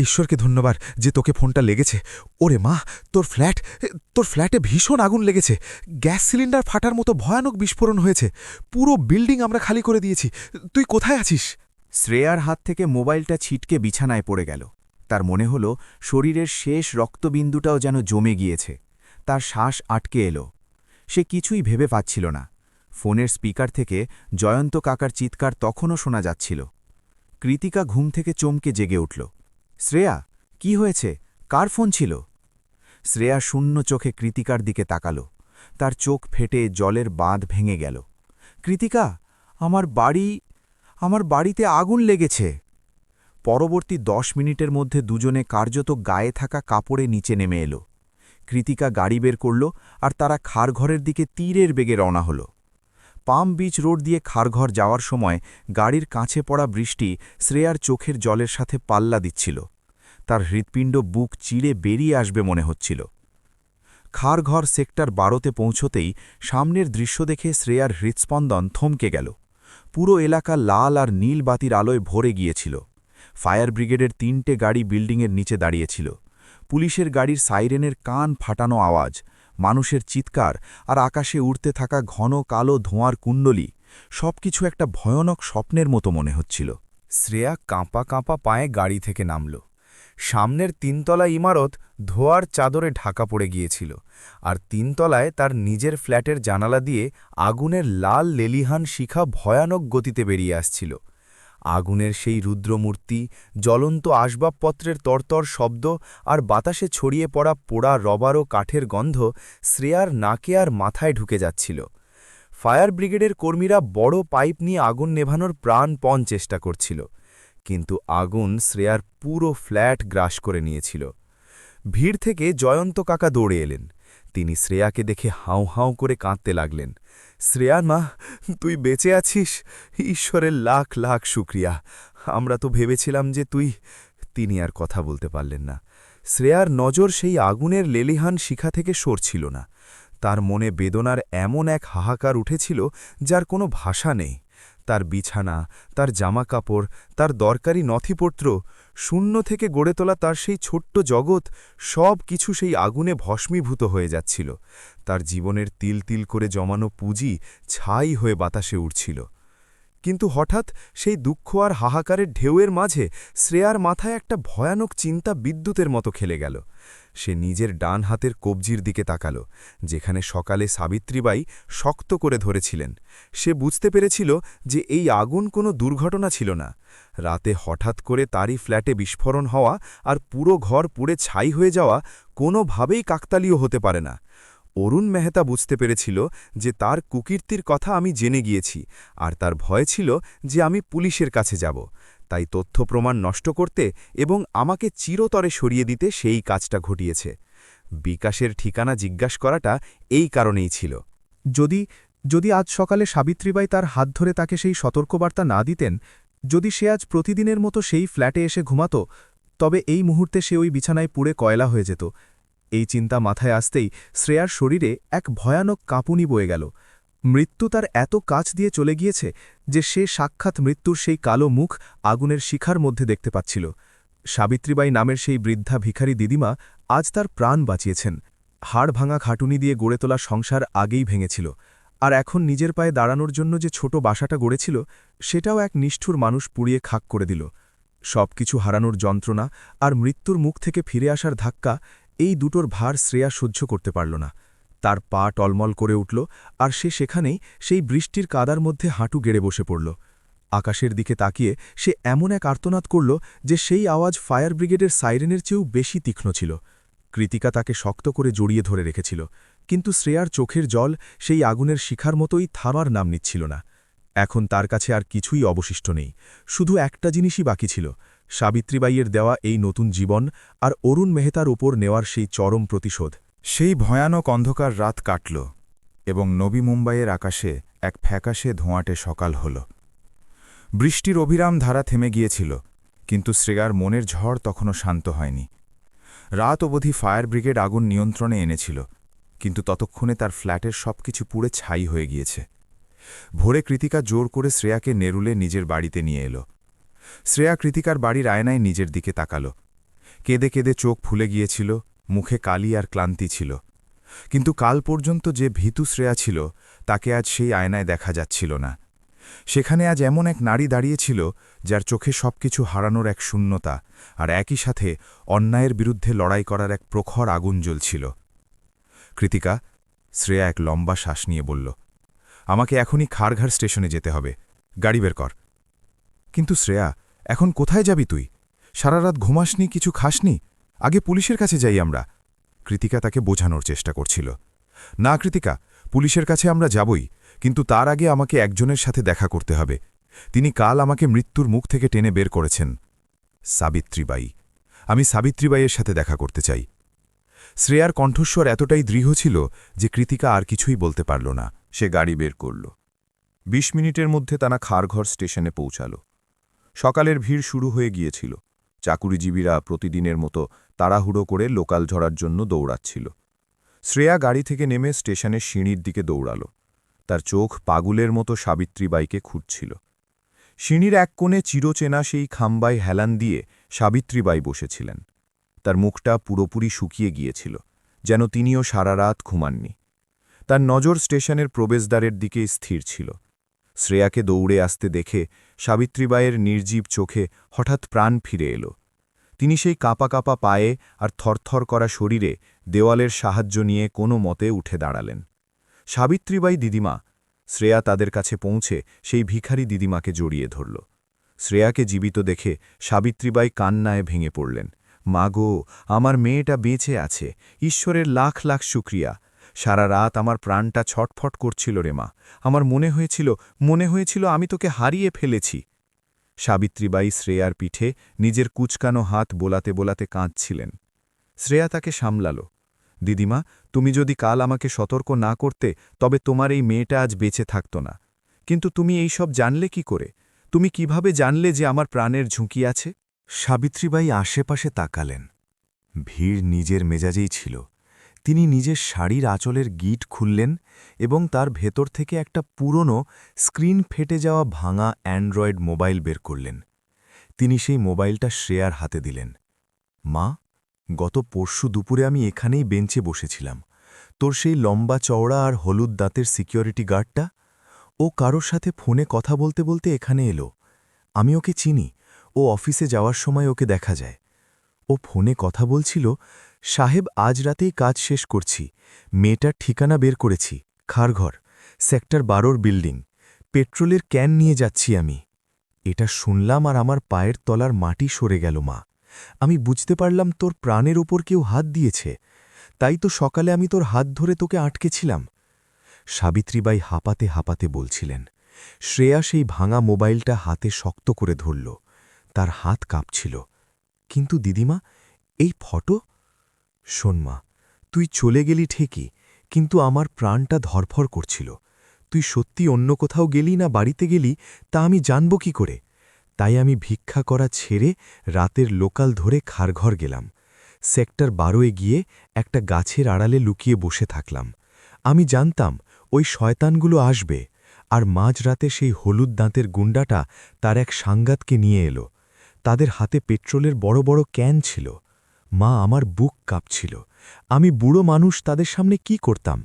ঈশ্বরকে ধন্যবাদ যে তোকে ফোনটা লেগেছে। ওরে মা, তোর ফ্ল্যাটে ভীষণ আগুন লেগেছে। গ্যাস সিলিন্ডার ফাটার মতো ভয়ানক বিস্ফোরণ হয়েছে। পুরো বিল্ডিং আমরা খালি করে দিয়েছি। তুই কোথায় আছিস? শ্রেয়ার হাত থেকে মোবাইলটা ছিটকে বিছানায় পড়ে গেল। তার মনে হল শরীরের শেষ রক্তবিন্দুটাও যেন জমে গিয়েছে। তার শ্বাস আটকে এলো। সে কিছুই ভেবে পাচ্ছিল না। ফোনের স্পিকার থেকে জয়ন্ত কাকার চিৎকার তখনও শোনা যাচ্ছিল। কৃতিকা ঘুম থেকে চমকে জেগে উঠল। শ্রেয়া, কি হয়েছে? কার ফোন ছিল? শ্রেয়া শূন্য চোখে কৃতিকার দিকে তাকাল। তার চোখ ফেটে জলের বাঁধ ভেঙে গেল। কৃতিকা, আমার বাড়িতে আগুন লেগেছে। পরবর্তী 10 মিনিটের মধ্যে দুজনে কার্যত গায়ে থাকা কাপড়ে নিচে নেমে এলো। কৃতিকা গাড়ি বের করল আর তারা খারঘরের দিকে তীরের বেগে রওনা হল। পাম বিচ রোড দিয়ে খারঘর যাওয়ার সময় গাড়ির কাছে পড়া বৃষ্টি শ্রেয়ার চোখের জলের সাথে পাল্লা দিচ্ছিল। তার হৃৎপিণ্ড বুক চিড়ে বেরিয়ে আসবে মনে হচ্ছিল। খারঘর সেক্টর 12-তে পৌঁছতেই সামনের দৃশ্য দেখে শ্রেয়ার হৃৎস্পন্দন থমকে গেল। পুরো এলাকা লাল আর নীল বাতির আলোয় ভরে গিয়েছিল। ফায়ার ব্রিগেডের 3টে গাড়ি বিল্ডিংয়ের নিচে দাঁড়িয়েছিল। পুলিশের গাড়ির সাইরেনের কান ফাটানো আওয়াজ, মানুষের চিৎকার আর আকাশে উড়তে থাকা ঘন কালো ধোঁয়ার কুণ্ডলী, সবকিছু একটা ভয়ানক স্বপ্নের মতো মনে হচ্ছিল। শ্রেয়া কাঁপা কাঁপা পায়ে গাড়ি থেকে নামল। সামনের 3তলা ইমারত ধোয়ার চাদরে ঢাকা পড়ে গিয়েছিল, আর 3তলায় তার নিজের ফ্ল্যাটের জানালা দিয়ে আগুনের লাল লেলিহান শিখা ভয়ানক গতিতে বেরিয়ে আসছিল। আগুনের সেই রুদ্রমূর্তি, জ্বলন্ত আসবাবপত্রের তরতর শব্দ আর বাতাসে ছড়িয়ে পড়া পোড়া রবার ও কাঠের গন্ধ শ্রেয়ার নাকে আর মাথায় ঢুকে যাচ্ছিল। ফায়ার ব্রিগেডের কর্মীরা বড় পাইপ নিয়ে আগুন নেভানোর প্রাণপণ চেষ্টা করছিল, কিন্তু আগুন শ্রেয়ার পুরো ফ্ল্যাট গ্রাস করে নিয়েছিল। ভিড় থেকে জয়ন্ত কাকা দৌড়ে এলেন। তিনি শ্রেয়াকে দেখে হাউ হাউ করে কাঁদতে লাগলেন। শ্রেয়া মা, তুই বেঁচে আছিস, ঈশ্বরের লাখ লাখ শুক্রিয়া। আমরা তো ভেবেছিলাম যে তুই। তিনি আর কথা বলতে পারলেন না। শ্রেয়ার নজর সেই আগুনের লেলিহান শিখা থেকে সরছিল না। তার মনে বেদনার এমন এক হাহাকার উঠেছিল যার কোনো ভাষা নেই। তার বিছানা, তার জামাকাপড়, তার দরকারি নথিপত্র, শূন্য থেকে গড়ে তোলা তার সেই ছোট্ট জগৎ, সব কিছু সেই আগুনে ভস্মীভূত হয়ে যাচ্ছিল। তার জীবনের তিল তিল করে জমানো পুঁজি ছাই হয়ে বাতাসে উড়ছিল। কিন্তু হঠাৎ সেই দুঃখ আর হাহাকারের ঢেউয়ের মাঝে শ্রেয়ার মাথায় একটা ভয়ানক চিন্তা বিদ্যুতের মতো খেলে গেল। সে নিজের ডান হাতের কবজির দিকে তাকাল, যেখানে সকালে সাবিত্রীবাই শক্ত করে ধরেছিলেন। সে বুঝতে পেরেছিল যে এই আগুন কোনো দুর্ঘটনা ছিল না। রাতে হঠাৎ করে তারই ফ্ল্যাটে বিস্ফোরণ হওয়া আর পুরো ঘর পুড়ে ছাই হয়ে যাওয়া কোনোভাবেই কাকতালীয় হতে পারে না। অরুণ মেহতা বুঝতে পেরেছিল যে তার কুকীর্তির কথা আমি জেনে গিয়েছি, আর তার ভয় ছিল যে আমি পুলিশের কাছে যাব। তাই তথ্য প্রমাণ নষ্ট করতে এবং আমাকে চিরতরে সরিয়ে দিতে সেই কাজটা ঘটিয়েছে। বিকাশের ঠিকানা জিজ্ঞাসা করাটা এই কারণেই ছিল। যদি আজ সকালে সাবিত্রীবাই তার হাত ধরে তাকে সেই সতর্কবার্তা না দিতেন, যদি সে আজ প্রতিদিনের মতো সেই ফ্ল্যাটে এসে ঘুমাত, তবে এই মুহূর্তে সে ওই বিছানায় পুড়ে কয়লা হয়ে যেত। এই চিন্তা মাথায় আসতেই শ্রেয়ার শরীরে এক ভয়ানক কাঁপুনি বয়ে গেল। মৃত্যু তার এত কাছ দিয়ে চলে গিয়েছে যে সে সাক্ষাৎ মৃত্যুর সেই কালো মুখ আগুনের শিখার মধ্যে দেখতে পাচ্ছিল। সাবিত্রীবাই নামের সেই বৃদ্ধা ভিখারি দিদিমা আজ তার প্রাণ বাঁচিয়েছেন। হাড় ভাঙা খাটুনি দিয়ে গড়ে তোলা সংসার আগেই ভেঙেছিল, আর এখন নিজের পায়ে দাঁড়ানোর জন্য যে ছোট বাসাটা গড়েছিল সেটাও এক নিষ্ঠুর মানুষ পুড়িয়ে খাক করে দিল। সবকিছু হারানোর যন্ত্রণা আর মৃত্যুর মুখ থেকে ফিরে আসার ধাক্কা, এই দুটোর ভার শ্রেয়া সহ্য করতে পারল না। তার পা টলমল করে উঠল, আর সে সেখানেই সেই বৃষ্টির কাদার মধ্যে হাঁটু গেড়ে বসে পড়ল। আকাশের দিকে তাকিয়ে সে এমন এক আর্তনাদ করল যে সেই আওয়াজ ফায়ার ব্রিগেডের সাইরেনের চেয়েও বেশি তীক্ষ্ণ ছিল। কৃতিকা তাকে শক্ত করে জড়িয়ে ধরে রেখেছিল, কিন্তু শ্রেয়ার চোখের জল সেই আগুনের শিখার মতোই থামার নাম নিচ্ছিল না। এখন তার কাছে আর কিছুই অবশিষ্ট নেই, শুধু একটা জিনিসই বাকি ছিল, সাবিত্রীবাইয়ের দেওয়া এই নতুন জীবন আর অরুণ মেহতার ওপর নেওয়ার সেই চরম প্রতিশোধ। সেই ভয়ানক অন্ধকার রাত কাটল এবং নবী মুম্বাইয়ের আকাশে এক ফ্যাকাশে ধোঁয়াটে সকাল হল। বৃষ্টির অবিরাম ধারা থেমে গিয়েছিল, কিন্তু শ্রেয়ার মনের ঝড় তখনও শান্ত হয়নি। রাত অবধি ফায়ার ব্রিগেড আগুন নিয়ন্ত্রণে এনেছিল, কিন্তু ততক্ষণে তার ফ্ল্যাটের সবকিছু পুড়ে ছাই হয়ে গিয়েছে। ভোরে কৃতিকা জোর করে শ্রেয়াকে নেরুলে নিজের বাড়িতে নিয়ে এলো। শ্রেয়া কৃতিকার বাড়ির আয়নায় নিজের দিকে তাকাল। কেঁদে কেঁদে চোখ ফুলে গিয়েছিল, মুখে কালি আর ক্লান্তি ছিল। কিন্তু কাল পর্যন্ত যে ভীতু শ্রেয়া ছিল তাকে আজ সেই আয়নায় দেখা যাচ্ছিল না। সেখানে আজ এমন এক নারী দাঁড়িয়েছিল যার চোখে সবকিছু হারানোর এক শূন্যতা, আর একই সাথে অন্যায়ের বিরুদ্ধে লড়াই করার এক প্রখর আগুন জ্বলছিল। কৃতিকা, শ্রেয়া এক লম্বা শ্বাস নিয়ে বলল, আমাকে এখনই খারঘার স্টেশনে যেতে হবে, গাড়ি বের কর। কিন্তু শ্রেয়া, এখন কোথায় যাবি তুই? সারা রাত ঘুমাসনি, কিছু খাসনি? আগে পুলিশের কাছে যাই আমরা। কৃতিকা তাকে বোঝানোর চেষ্টা করছিল। না কৃতিকা, পুলিশের কাছে আমরা যাবই, কিন্তু তার আগে আমাকে একজনের সাথে দেখা করতে হবে। তিনি কাল আমাকে মৃত্যুর মুখ থেকে টেনে বের করেছেন। সাবিত্রীবাই। আমি সাবিত্রীবাইয়ের সাথে দেখা করতে চাই। শ্রেয়ার কণ্ঠস্বর এতটাই দৃঢ় ছিল যে কৃতিকা আর কিছুই বলতে পারল না। সে গাড়ি বের করল। ২০ মিনিটের মধ্যে তারা খারঘর স্টেশনে পৌঁছাল। সকালের ভিড় শুরু হয়ে গিয়েছিল। চাকুরিজীবীরা প্রতিদিনের মতো তাড়াহুড়ো করে লোকাল ধরার জন্য দৌড়াচ্ছিল। শ্রেয়া গাড়ি থেকে নেমে স্টেশনের সিঁড়ির দিকে দৌড়াল। তার চোখ পাগুলের মতো সাবিত্রীবাইকে খুঁজছিল। সিঁড়ির এক কোণে চিরচেনা সেই খাম্বায় হেলান দিয়ে সাবিত্রীবাই বসেছিলেন। তার মুখটা পুরোপুরি শুকিয়ে গিয়েছিল, যেন তিনিও সারা রাত ঘুমাননি। তার নজর স্টেশনের প্রবেশদ্বারের দিকে স্থির ছিল। শ্রেয়াকে দৌড়ে আসতে দেখে সাবিত্রীবাইয়ের নির্জীব চোখে হঠাৎ প্রাণ ফিরে এলো। তিনি সেই কাঁপা কাঁপা পায়ে আর থরথর করা শরীরে দেওয়ালের সাহায্য নিয়ে কোনো মতে উঠে দাঁড়ালেন। সাবিত্রীবাই দিদিমা। শ্রেয়া তাদের কাছে পৌঁছে সেই ভিখারি দিদিমাকে জড়িয়ে ধরল। শ্রেয়াকে জীবিত দেখে সাবিত্রীবাই কান্নায় ভেঙে পড়লেন। মা গো, আমার মেয়েটা বেঁচে আছে, ঈশ্বরের লাখ লাখ শুক্রিয়া। সারা রাত আমার প্রাণটা ছটফট করছিল রে মা। আমার মনে হয়েছিল আমি তোকে হারিয়ে ফেলেছি। সাবিত্রীবাই শ্রেয়ার পিঠে নিজের কুচকানো হাত বোলাতে বোলাতে কাঁদছিলেন। শ্রেয়া তাকে সামলাল। দিদিমা, তুমি যদি কাল আমাকে সতর্ক না করতে তবে তোমার এই মেয়েটা আজ বেঁচে থাকত না। কিন্তু তুমি এই সব জানলে কি করে? তুমি কিভাবে জানলে যে আমার প্রাণের ঝুঁকি আছে? সাবিত্রীবাই আশেপাশে তাকালেন। ভিড় নিজের মেজাজেই ছিল। তিনি নিজের শাড়ির আঁচলের গিট খুললেন এবং তার ভেতর থেকে একটা পুরনো স্ক্রিন ফেটে যাওয়া ভাঙা অ্যান্ড্রয়েড মোবাইল বের করলেন। তিনি সেই মোবাইলটা শ্রেয়ার হাতে দিলেন। মা, গত পরশু দুপুরে আমি এখানেই বেঞ্চে বসেছিলাম। তোর সেই লম্বা চওড়া আর হলুদ দাঁতের সিকিউরিটি গার্ডটা, ও কারোর সাথে ফোনে কথা বলতে বলতে এখানে এলো। আমি ওকে চিনি, ও অফিসে যাওয়ার সময় ওকে দেখা যায়। ও ফোনে কথা বলছিল, সাহেব আজ রাতেই কাজ শেষ করছি, মেয়েটার ঠিকানা বের করেছি, খারঘর, সেক্টর 12 বিল্ডিং, পেট্রোলের ক্যান নিয়ে যাচ্ছি আমি। এটা শুনলাম আর আমার পায়ের তলার মাটি সরে গেল মা। আমি বুঝতে পারলাম তোর প্রাণের ওপর কেউ হাত দিয়েছে, তাই তো সকালে আমি তোর হাত ধরে তোকে আটকেছিলাম। সাবিত্রীবাই হাঁপাতে হাঁপাতে বলছিলেন। শ্রেয়া সেই ভাঙা মোবাইলটা হাতে শক্ত করে ধরল। তার হাত কাঁপছিল। কিন্তু দিদিমা, এই ফটো? শোন মা, তুই চলে গেলি ঠিকই, কিন্তু আমার প্রাণটা ধরফর করছিল। তুই সত্যি অন্য কোথাও গেলি না বাড়িতে গেলি তা আমি জানব কি করে? তাই আমি ভিক্ষা করা ছেড়ে রাতের লোকাল ধরে খারঘর গেলাম। সেক্টর 12-এ গিয়ে একটা গাছের আড়ালে লুকিয়ে বসে থাকলাম। আমি জানতাম ওই শয়তানগুলো আসবে, আর মাঝরাতে সেই হলুদ দাঁতের গুন্ডাটা তার এক সাঙ্গাতকে নিয়ে এলো। তাদের হাতে পেট্রোলের বড় বড় ক্যান ছিল। মা, আমার বুক কাঁপছিল। আমি বুড়ো মানুষ, তাদের সামনে কি করতাম?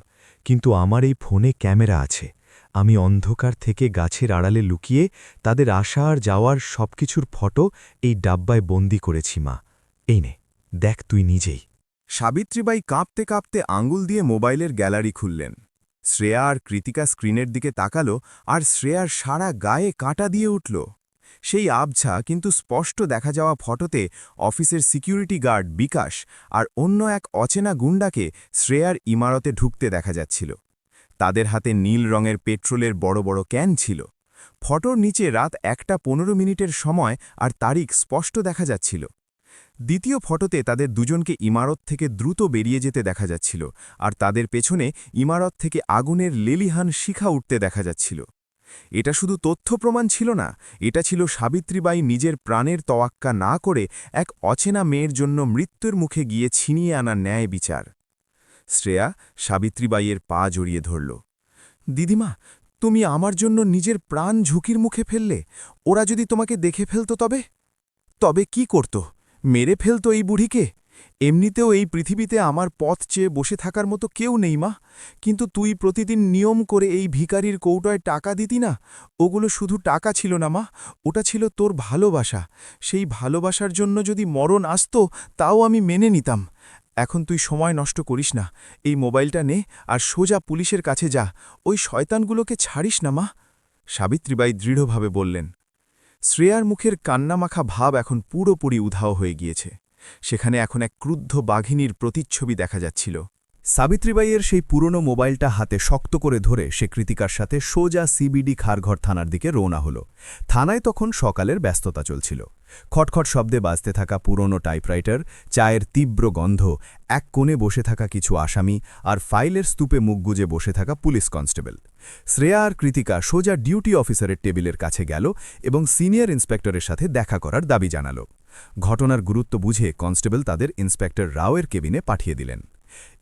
কিন্তু আমার এই ফোনে ক্যামেরা আছে। আমি অন্ধকার থেকে গাছের আড়ালে লুকিয়ে তাদের আসা আর যাওয়ার সবকিছুর ফটো এই ডাব্বায় বন্দি করেছি মা। এই নে, দেখ তুই নিজেই। সাবিত্রীবাই কাঁপতে কাঁপতে আঙুল দিয়ে মোবাইলের গ্যালারি খুললেন। শ্রেয়া আর কৃতিকা স্ক্রিনের দিকে তাকালো, আর শ্রেয়ার সারা গায়ে কাঁটা দিয়ে উঠল। সেই আবছা কিন্তু স্পষ্ট দেখা যাওয়া ফটোতে অফিসের সিকিউরিটি গার্ড বিকাশ আর অন্য এক অচেনা গুন্ডাকে শ্রেয়ার ইমারতে ঢুকতে দেখা যাচ্ছিল। তাদের হাতে নীল রঙের পেট্রোলের বড় বড় ক্যান ছিল। ফটোর নিচে রাত 1:15 সময় আর তারিখ স্পষ্ট দেখা যাচ্ছিল। দ্বিতীয় ফটোতে তাদের দুজনকে ইমারত থেকে দ্রুত বেরিয়ে যেতে দেখা যাচ্ছিল, আর তাদের পেছনে ইমারত থেকে আগুনের লেলিহান শিখা উঠতে দেখা যাচ্ছিল। এটা শুধু তথ্য প্রমাণ ছিল না, এটা ছিল সাবিত্রীবাই নিজের প্রাণের তোয়াক্কা না করে এক অচেনা মেয়ের জন্য মৃত্যুর মুখে গিয়ে ছিনিয়ে আনা ন্যায় বিচার। শ্রেয়া সাবিত্রীবাইয়ের পা জড়িয়ে ধরল। দিদিমা, তুমি আমার জন্য নিজের প্রাণ ঝুঁকির মুখে ফেললে। ওরা যদি তোমাকে দেখে ফেলত তবে? তবে কি করত? মেরে ফেলত এই বুড়িকে? এমনিতেও এই পৃথিবীতে আমার পথ চেয়ে বসে থাকার মতো কেউ নেই মা, কিন্তু তুই প্রতিদিন নিয়ম করে এই ভিখারির কৌটোয় টাকা দিতি না? ওগুলো শুধু টাকা ছিল না মা, ওটা ছিল তোর ভালোবাসা। সেই ভালোবাসার জন্য যদি মরণ আসত তাও আমি মেনে নিতাম। এখন তুই সময় নষ্ট করিস না, এই মোবাইলটা নে আর সোজা পুলিশের কাছে যা। ওই শয়তানগুলোকে ছাড়িস না মা। সাবিত্রীবাই দৃঢ়ভাবে বললেন। শ্রেয়ার মুখের কান্নামাখা ভাব এখন পুরোপুরি উধাও হয়ে গিয়েছে। সেখানে এখন এক ক্রুদ্ধ বাঘিনীর প্রতিচ্ছবি দেখা যাচ্ছিল। সাবিত্রীবাইয়ের সেই পুরনো মোবাইলটা হাতে শক্ত করে ধরে সে কৃতিকার সাথে সোজা সিবিডি খারঘর থানার দিকে রওনা হল। থানায় তখন সকালের ব্যস্ততা চলছিল। খটখট শব্দে বাজতে থাকা পুরনো টাইপরাইটার, চায়ের তীব্র গন্ধ, এক কোণে বসে থাকা কিছু আসামি আর ফাইলের স্তূপে মুখ গুজে বসে থাকা পুলিশ কনস্টেবল। শ্রেয়া আর কৃতিকা সোজা ডিউটি অফিসারের টেবিলের কাছে গেল এবং সিনিয়র ইন্সপেক্টরের সাথে দেখা করার দাবি জানাল। ঘটনার গুরুত্ব বুঝে কনস্টেবল তাদের ইন্সপেক্টর রাওয়ের কেবিনে পাঠিয়ে দিলেন।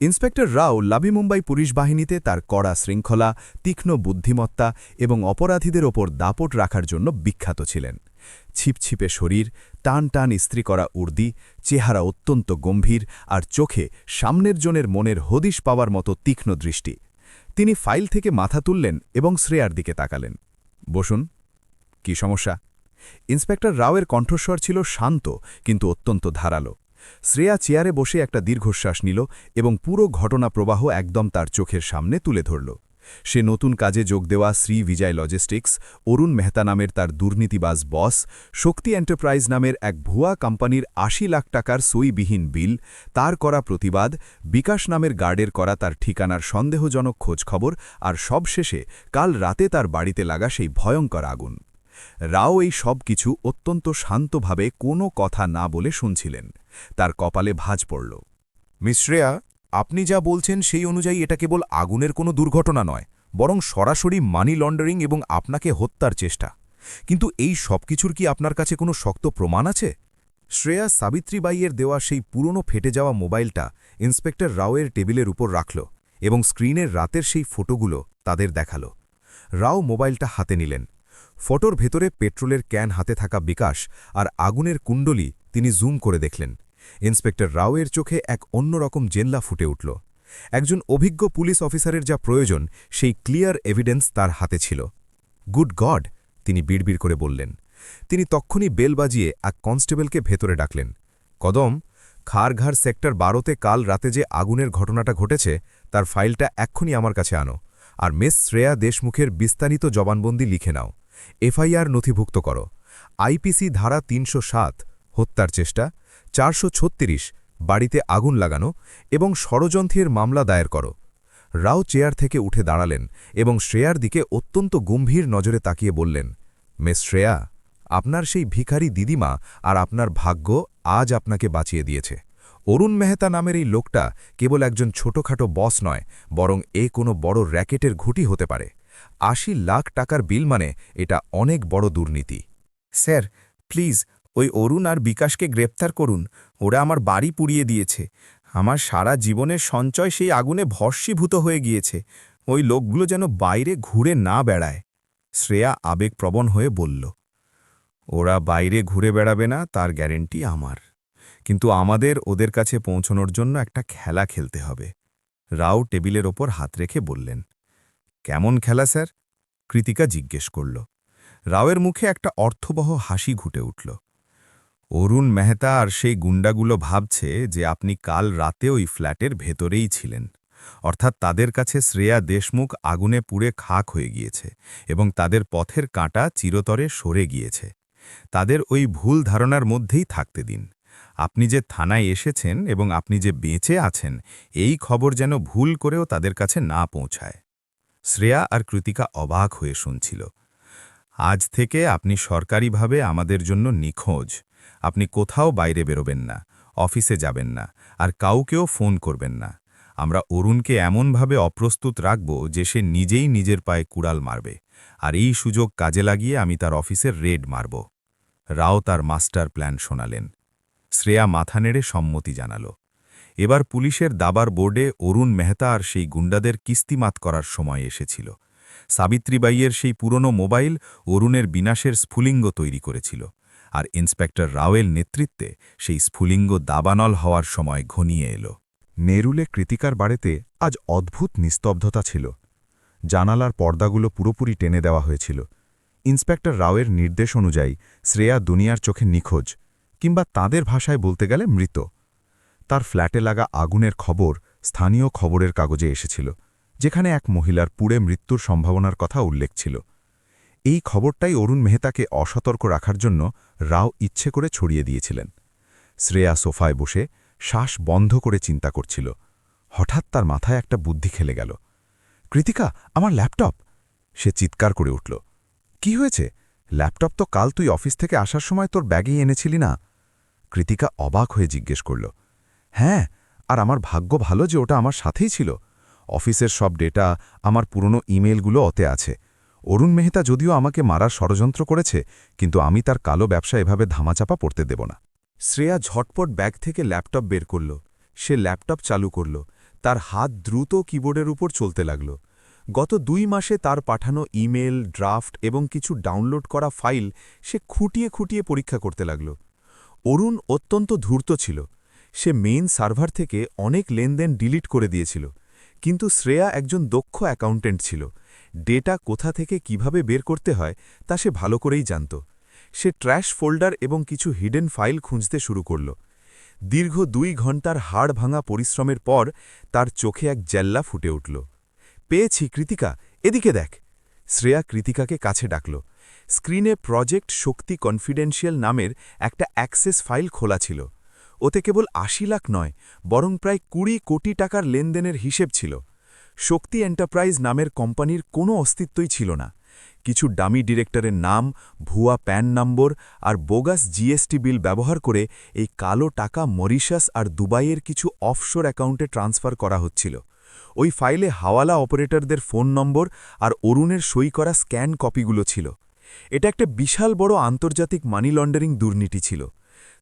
ইন্সপেক্টর রাও লাবি মুম্বাই পুলিশ বাহিনীতে তার কড়া শৃঙ্খলা, তীক্ষ্ণ বুদ্ধিমত্তা এবং অপরাধীদের ওপর দাপট রাখার জন্য বিখ্যাত ছিলেন। ছিপছিপে শরীর, টান টান ইস্ত্রি করা উর্দি, চেহারা অত্যন্ত গম্ভীর আর চোখে সামনের জনের মনের হদিশ পাওয়ার মতো তীক্ষ্ণ দৃষ্টি। তিনি ফাইল থেকে মাথা তুললেন এবং শ্রেয়ার দিকে তাকালেন। বসুন। কি সমস্যা? ইন্সপেক্টর রাওয়ের কণ্ঠস্বর ছিল শান্ত কিন্তু অত্যন্ত ধারালো। শ্রেয়া চেয়ারে বসে একটা দীর্ঘশ্বাস নিল এবং পুরো ঘটনা প্রবাহ একদম তার চোখের সামনে তুলে ধরল। সে নতুন কাজে যোগ দেওয়া শ্রী বিজয় লজিস্টিক্স, অরুণ মেহতা নামের তার দুর্নীতিবাজ বস, শক্তি এন্টারপ্রাইজ নামের এক ভুয়া কোম্পানির ৮০ লাখ টাকার সইবিহীন বিল, তার করা প্রতিবাদ, বিকাশ নামের গার্ডের করা তার ঠিকানার সন্দেহজনক খোঁজখবর আর সবশেষে কাল রাতে তার বাড়িতে লাগা সেই ভয়ঙ্কর আগুন। রাও এই সব কিছু অত্যন্ত শান্তভাবে কোনো কথা না বলে শুনছিলেন। তার কপালে ভাঁজ পড়ল। মিস শ্রেয়া, আপনি যা বলছেন সেই অনুযায়ী এটা কেবল আগুনের কোনো দুর্ঘটনা নয়, বরং সরাসরি মানি লন্ডারিং এবং আপনাকে হত্যার চেষ্টা। কিন্তু এই সবকিছুর কি আপনার কাছে কোনো শক্ত প্রমাণ আছে? শ্রেয়া সাবিত্রীবাইয়ের দেওয়া সেই পুরনো ফেটে যাওয়া মোবাইলটা ইন্সপেক্টর রাওয়ের টেবিলের উপর রাখল এবং স্ক্রিনের রাতের সেই ফটোগুলো তাদের দেখাল। রাও মোবাইলটা হাতে নিলেন। ফটোর ভেতরে পেট্রোলের ক্যান হাতে থাকা বিকাশ আর আগুনের কুণ্ডলি তিনি জুম করে দেখলেন। ইন্সপেক্টর রাওয়ের চোখে এক অন্যরকম জেনলা ফুটে উঠল। একজন অভিজ্ঞ পুলিশ অফিসারের যা প্রয়োজন সেই ক্লিয়ার এভিডেন্স তার হাতে ছিল। গুড গড, তিনি বিড়বিড় করে বললেন। তিনি তক্ষুনি বেল বাজিয়ে এক কনস্টেবলকে ভেতরে ডাকলেন। কদম, খারঘার সেক্টর 12তে কাল রাতে যে আগুনের ঘটনাটা ঘটেছে তার ফাইলটা এক্ষুনি আমার কাছে আনো, আর মিস শ্রেয়া দেশমুখের বিস্তারিত জবানবন্দি লিখে নাও। এফআইআর নথিভুক্ত করো। আইপিসি ধারা ৩০৭ হত্যার চেষ্টা, ৪৩৬ বাড়িতে আগুন লাগানো এবং ষড়যন্ত্রের মামলা দায়ের করো। রাও চেয়ার থেকে উঠে দাঁড়ালেন এবং শ্রেয়ার দিকে অত্যন্ত গম্ভীর নজরে তাকিয়ে বললেন, মিস শ্রেয়া, আপনার সেই ভিখারি দিদিমা আর আপনার ভাগ্য আজ আপনাকে বাঁচিয়ে দিয়েছে। অরুণ মেহতা নামের এই লোকটা কেবল একজন ছোটখাটো বস নয়, বরং কোনো বড় র্যাকেটের ঘুঁটি হতে পারে। ৮০ লাখ টাকার বিল মানে এটা অনেক বড় দুর্নীতি। স্যার, প্লিজ ওই অরুণ আর বিকাশকে গ্রেপ্তার করুন। ওরা আমার বাড়ি পুড়িয়ে দিয়েছে। আমার সারা জীবনের সঞ্চয় সেই আগুনে ভস্মীভূত হয়ে গিয়েছে। ওই লোকগুলো যেন বাইরে ঘুরে না বেড়ায়। শ্রেয়া আবেগপ্রবণ হয়ে বলল, ওরা বাইরে ঘুরে বেড়াবে না তার গ্যারেন্টি আমার, কিন্তু আমাদের ওদের কাছে পৌঁছনোর জন্য একটা খেলা খেলতে হবে। রাও টেবিলের ওপর হাত রেখে বললেন। কেমন খেলা স্যার? কৃতিকা জিজ্ঞেস করল। রাওয়ের মুখে একটা অর্থবহ হাসি ঘুটে উঠল। অরুণ মেহতা আর সেই গুন্ডাগুলো ভাবছে যে আপনি কাল রাতে ওই ফ্ল্যাটের ভেতরেই ছিলেন, অর্থাৎ তাদের কাছে শ্রেয়া দেশমুখ আগুনে পুড়ে খাক হয়ে গিয়েছে এবং তাদের পথের কাঁটা চিরতরে সরে গিয়েছে। তাদের ওই ভুল ধারণার মধ্যেই থাকতে দিন। আপনি যে থানায় এসেছেন এবং আপনি যে বেঁচে আছেন এই খবর যেন ভুল করেও তাদের কাছে না পৌঁছায়। শ্রেয়া আর কৃতিকা অবাক হয়ে শুনছিল। আজ থেকে আপনি সরকারিভাবে আমাদের জন্য নিখোঁজ। আপনি কোথাও বাইরে বেরোবেন না, অফিসে যাবেন না, আর কাউকেও ফোন করবেন না। আমরা অরুণকে এমনভাবে অপ্রস্তুত রাখব যে সে নিজেই নিজের পায়ে কুড়াল মারবে, আর এই সুযোগ কাজে লাগিয়ে আমি তার অফিসের রেড মারব। রাও তার মাস্টার প্ল্যান শোনালেন। শ্রেয়া মাথা নেড়ে সম্মতি জানাল। এবার পুলিশের দাবার বোর্ডে অরুণ মেহতা আর সেই গুন্ডাদের কিস্তিমাত করার সময় এসেছিল। সাবিত্রীবাইয়ের সেই পুরনো মোবাইল অরুণের বিনাশের স্ফুলিঙ্গ তৈরি করেছিল, আর ইন্সপেক্টর রাওয়েল নেতৃত্বে সেই স্ফুলিঙ্গ দাবানল হওয়ার সময় ঘনিয়ে এলো। নেরুলে কৃতিকার বাড়িতে আজ অদ্ভুত নিস্তব্ধতা ছিল। জানালার পর্দাগুলো পুরোপুরি টেনে দেওয়া হয়েছিল। ইন্সপেক্টর রাওয়ের নির্দেশ অনুযায়ী শ্রেয়া দুনিয়ার চোখে নিখোঁজ, কিংবা তাদের ভাষায় বলতে গেলে মৃত। তার ফ্ল্যাটে লাগা আগুনের খবর স্থানীয় খবরের কাগজে এসেছিল, যেখানে এক মহিলার পুড়ে মৃত্যুর সম্ভাবনার কথা উল্লেখ ছিল। এই খবরটাই অরুণ মেহতাকে অসতর্ক রাখার জন্য রাও ইচ্ছে করে ছড়িয়ে দিয়েছিলেন। শ্রেয়া সোফায় বসে শ্বাস বন্ধ করে চিন্তা করছিল। হঠাৎ তার মাথায় একটা বুদ্ধি খেলে গেল। কৃতিকা, আমার ল্যাপটপ! সে চিৎকার করে উঠল। কি হয়েছে? ল্যাপটপ তো কাল তুই অফিস থেকে আসার সময় তোর ব্যাগেই এনেছিলি না? কৃতিকা অবাক হয়ে জিজ্ঞেস করল। হ্যাঁ, আর আমার ভাগ্য ভালো যে ওটা আমার সাথেই ছিল। অফিসের সব ডেটা, আমার পুরনো ইমেলগুলো ওতে আছে। অরুণ মেহতা যদিও আমাকে মারার ষড়যন্ত্র করেছে, কিন্তু আমি তার কালো ব্যবসা এভাবে ধামাচাপা পড়তে দেব না। শ্রেয়া ঝটপট ব্যাগ থেকে ল্যাপটপ বের করল। সে ল্যাপটপ চালু করল। তার হাত দ্রুত কিবোর্ডের উপর চলতে লাগল। গত 2 মাসে তার পাঠানো ইমেল, ড্রাফট এবং কিছু ডাউনলোড করা ফাইল সে খুঁটিয়ে খুঁটিয়ে পরীক্ষা করতে লাগল। অরুণ অত্যন্ত ধূর্ত ছিল। সে মেইন সার্ভার থেকে অনেক লেনদেন ডিলিট করে দিয়েছিল, কিন্তু শ্রেয়া একজন দক্ষ অ্যাকাউন্টেন্ট ছিল। ডেটা কোথা থেকে কিভাবে বের করতে হয় তা সে ভালো করেই জানত। সে ট্র্যাশ ফোল্ডার এবং কিছু হিডেন ফাইল খুঁজতে শুরু করল। দীর্ঘ 2 ঘন্টার হাড় ভাঙা পরিশ্রমের পর তার চোখে এক জ্যাল্লা ফুটে উঠল। পেয়েছি কৃতিকা, এদিকে দেখ। শ্রেয়া কৃতিকাকে কাছে ডাকল। স্ক্রিনে প্রজেক্ট শক্তি কনফিডেন্সিয়াল নামের একটা অ্যাক্সেস ফাইল খোলা ছিল। ওতে কেবল ৮০ লাখ নয়, বরং প্রায় ২০ কোটি টাকার লেনদেনের হিসেব ছিল। শক্তি এন্টারপ্রাইজ নামের কোম্পানির কোনো অস্তিত্বই ছিল না, কিছু ডামি ডিরেক্টরের নাম, ভুয়া প্যান নম্বর আর বোগাস জিএসটি বিল ব্যবহার করে এই কালো টাকা মরিশাস আর দুবাইয়ের কিছু অফশোর অ্যাকাউন্টে ট্রান্সফার করা হচ্ছিল। ওই ফাইলে হাওয়ালা অপারেটরদের ফোন নম্বর আর অরুণের সই করা স্ক্যান কপিগুলো ছিল। এটা একটা বিশাল বড় আন্তর্জাতিক মানি লন্ডারিং দুর্নীতি ছিল।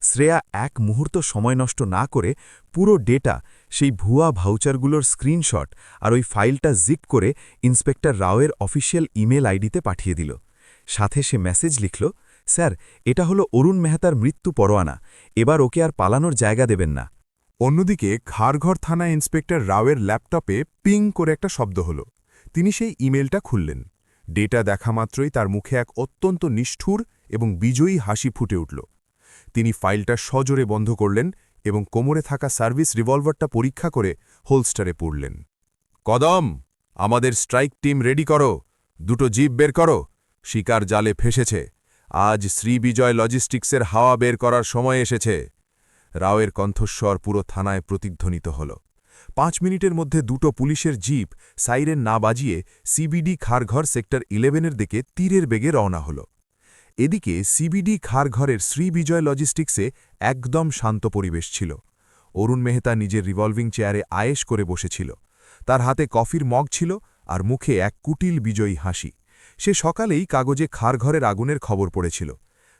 শ্রেয়া এক মুহূর্ত সময় নষ্ট না করে পুরো ডেটা, সেই ভুয়া ভাউচারগুলোর স্ক্রিনশট আর ওই ফাইলটা জিপ করে ইন্সপেক্টর রাওয়ের অফিসিয়াল ইমেল আইডিতে পাঠিয়ে দিল। সাথে সে মেসেজ লিখল, স্যার, এটা হলো অরুণ মেহতার মৃত্যু পরোয়ানা, এবার ওকে আর পালানোর জায়গা দেবেন না। অন্যদিকে খারঘর থানা ইন্সপেক্টর রাওয়ের ল্যাপটপে পিং করে একটা শব্দ হল। তিনি সেই ইমেলটা খুললেন। ডেটা দেখা মাত্রই তার মুখে এক অত্যন্ত নিষ্ঠুর এবং বিজয়ী হাসি ফুটে উঠল। তিনি ফাইলটা সজোরে বন্ধ করলেন এবং কোমরে থাকা সার্ভিস রিভলভারটা পরীক্ষা করে হোলস্টারে পুরলেন। কদম, আমাদের স্ট্রাইক টিম রেডি করো, দুটো জিপ বের করো, শিকার জালে ফেসেছে। আজ শ্রীবিজয় লজিস্টিক্সের হাওয়া বের করার সময় এসেছে। রাওয়ের কণ্ঠস্বর পুরো থানায় প্রতিধ্বনিত হল। 5 মিনিটের মধ্যে দুটো পুলিশের জিপ সাইরেন না বাজিয়ে সিবিডি খারঘর সেক্টর 11-এর দিকে তীরের বেগে রওনা হল। এদিকে সিবিডি খারঘরের শ্রীবিজয় লজিস্টিক্সে একদম শান্ত পরিবেশ ছিল। অরুণ মেহতা নিজের রিভলভিং চেয়ারে আয়েশ করে বসেছিল। তার হাতে কফির মগ ছিল আর মুখে এক কুটিল বিজয়ী হাসি। সে সকালেই কাগজে খারঘরের আগুনের খবর পড়েছিল।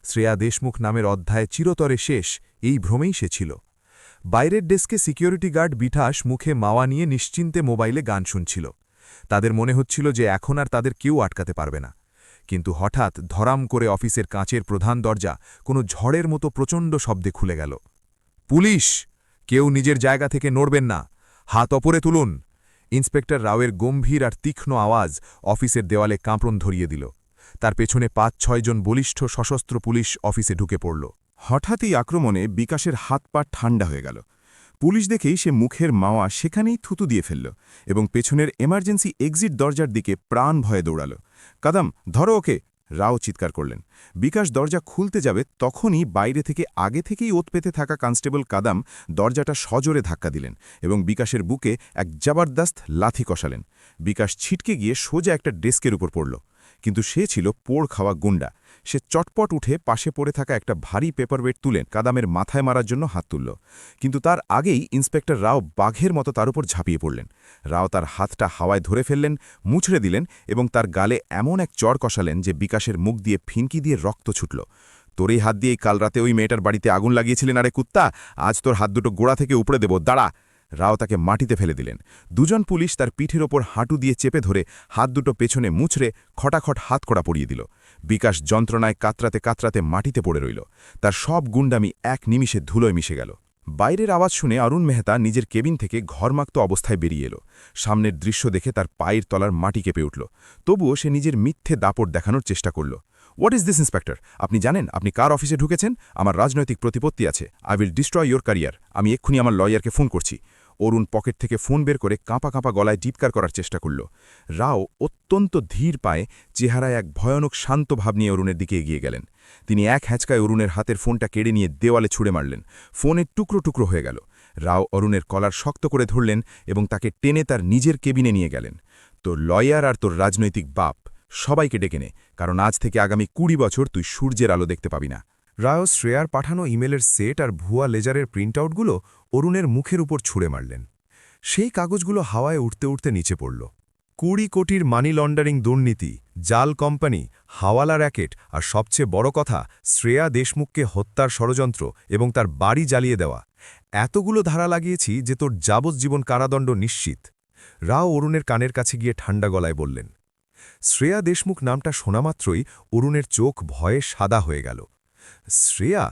শ্রেয়া দেশমুখ নামের অধ্যায় চিরতরে শেষ, এই ভ্রমেই সে ছিল। বাইরের ডেস্কে সিকিউরিটি গার্ড বিঠাস মুখে মাওয়া নিয়ে নিশ্চিন্তে মোবাইলে গান শুনছিল। তাদের মনে হচ্ছিল যে এখন আর তাদের কেউ আটকাতে পারবে না। কিন্তু হঠাৎ ধরাম করে অফিসের কাঁচের প্রধান দরজা কোনো ঝড়ের মতো প্রচণ্ড শব্দে খুলে গেল। পুলিশ! কেউ নিজের জায়গা থেকে নড়বেন না, হাত ওপরে তুলুন। ইন্সপেক্টর রাওয়ের গম্ভীর আর তীক্ষ্ণ আওয়াজ অফিসের দেওয়ালে কাঁপড়ন ধরিয়ে দিল। তার পেছনে 5-6 জন বলিষ্ঠ সশস্ত্র পুলিশ অফিসে ঢুকে পড়ল। হঠাৎই আক্রমণে বিকাশের হাত পা ঠান্ডা হয়ে গেল। পুলিশ দেখেই সে মুখের মাওয়া সেখানেই থুতু দিয়ে ফেলল এবং পেছনের এমার্জেন্সি এক্সিট দরজার দিকে প্রাণ ভয়ে দৌড়াল। কাদম, ধরো ওকে! রাও চিৎকার করলেন। বিকাশ দরজা খুলতে যাবে তখনই বাইরে থেকে আগে থেকেই ওত পেতে থাকা কনস্টেবল কাদাম দরজাটা সজোরে ধাক্কা দিলেন এবং বিকাশের বুকে এক জবরদস্ত লাথি কষালেন। বিকাশ ছিটকে গিয়ে সোজা একটা ডেস্কের উপর পড়ল। কিন্তু সে ছিল পোড় খাওয়া গুন্ডা। সে চটপট উঠে পাশে পড়ে থাকা একটা ভারী পেপারওয়েট তুলেন কাদামের মাথায় মারার জন্য হাত তুলল। কিন্তু তার আগেই ইন্সপেক্টর রাও বাঘের মতো তার উপর ঝাঁপিয়ে পড়লেন। রাও তার হাতটা হাওয়ায় ধরে ফেললেন, মুছড়ে দিলেন এবং তার গালে এমন এক চড় কষালেন যে বিকাশের মুখ দিয়ে ফিনকি দিয়ে রক্ত ছুটল। তোর এই হাত দিয়েই কাল রাতে ওই মেয়েটার বাড়িতে আগুন লাগিয়েছিলেন, আরে কুত্তা! আজ তোর হাত দুটো গোড়া থেকে উপড়ে দেব, দাঁড়া! রাও তাকে মাটিতে ফেলে দিলেন। দুজন পুলিশ তার পিঠের ওপর হাঁটু দিয়ে চেপে ধরে হাত দুটো পেছনে মুছড়ে খটাখট হাত কড়া পরিয়ে দিল। বিকাশ যন্ত্রণায় কাতরাতে কাতরাতে মাটিতে পড়ে রইল। তার সব গুন্ডামি এক নিমিষে ধুলোয় মিশে গেল। বাইরের আওয়াজ শুনে অরুণ মেহতা নিজের কেবিন থেকে ঘরমাক্ত অবস্থায় বেরিয়ে এলো। সামনের দৃশ্য দেখে তার পায়ের তলার মাটি কেঁপে উঠল। তবুও সে নিজের মিথ্যে দাপট দেখানোর চেষ্টা করল। What is this inspector? আপনি জানেন আপনি কার অফিসে ঢুকেছেন? আমার রাজনৈতিক প্রতিপত্তি আছে। I will destroy your career. আমি এক্ষুনি আমার লয়ারকে ফোন করছি। অরুণ পকেট থেকে ফোন বের করে কাঁপা কাঁপা গলায় চিৎকার করার চেষ্টা করল। রাও অত্যন্ত ধীর পায়ে চেহারায় এক ভয়ানক শান্ত ভাব নিয়ে অরুণের দিকে এগিয়ে গেলেন। তিনি এক হ্যাঁচকায় অরুণের হাতের ফোনটা কেড়ে নিয়ে দেওয়ালে ছুঁড়ে মারলেন। ফোনের টুকরো টুকরো হয়ে গেল। রাও অরুণের কলার শক্ত করে ধরলেন এবং তাকে টেনে তার নিজের কেবিনে নিয়ে গেলেন। তোর লয়ার আর তোর রাজনৈতিক বাপ সবাইকে ডেকে নে, কারণ আজ থেকে আগামী 20 বছর তুই সূর্যের আলো দেখতে পাবি না। রাও শ্রেয়ার পাঠানো ইমেলের সেট আর ভুয়া লেজারের প্রিন্টআউটগুলো অরুণের মুখের উপর ছুঁড়ে মারলেন। সেই কাগজগুলো হাওয়ায় উঠতে উঠতে নিচে পড়ল। 20 কোটির মানি লন্ডারিং দুর্নীতি, জাল কোম্পানি, হাওয়ালা র্যাকেট আর সবচেয়ে বড় কথা শ্রেয়া দেশমুখকে হত্যার ষড়যন্ত্র এবং তার বাড়ি জ্বালিয়ে দেওয়া। এতগুলো ধারা লাগিয়েছি যে তোর যাবজ্জীবন কারাদণ্ড নিশ্চিত। রাও অরুণের কানের কাছে গিয়ে ঠান্ডা গলায় বললেন। শ্রেয়া দেশমুখ নামটা শোনামাত্রই অরুণের চোখ ভয়ে সাদা হয়ে গেল। শ্রেয়া?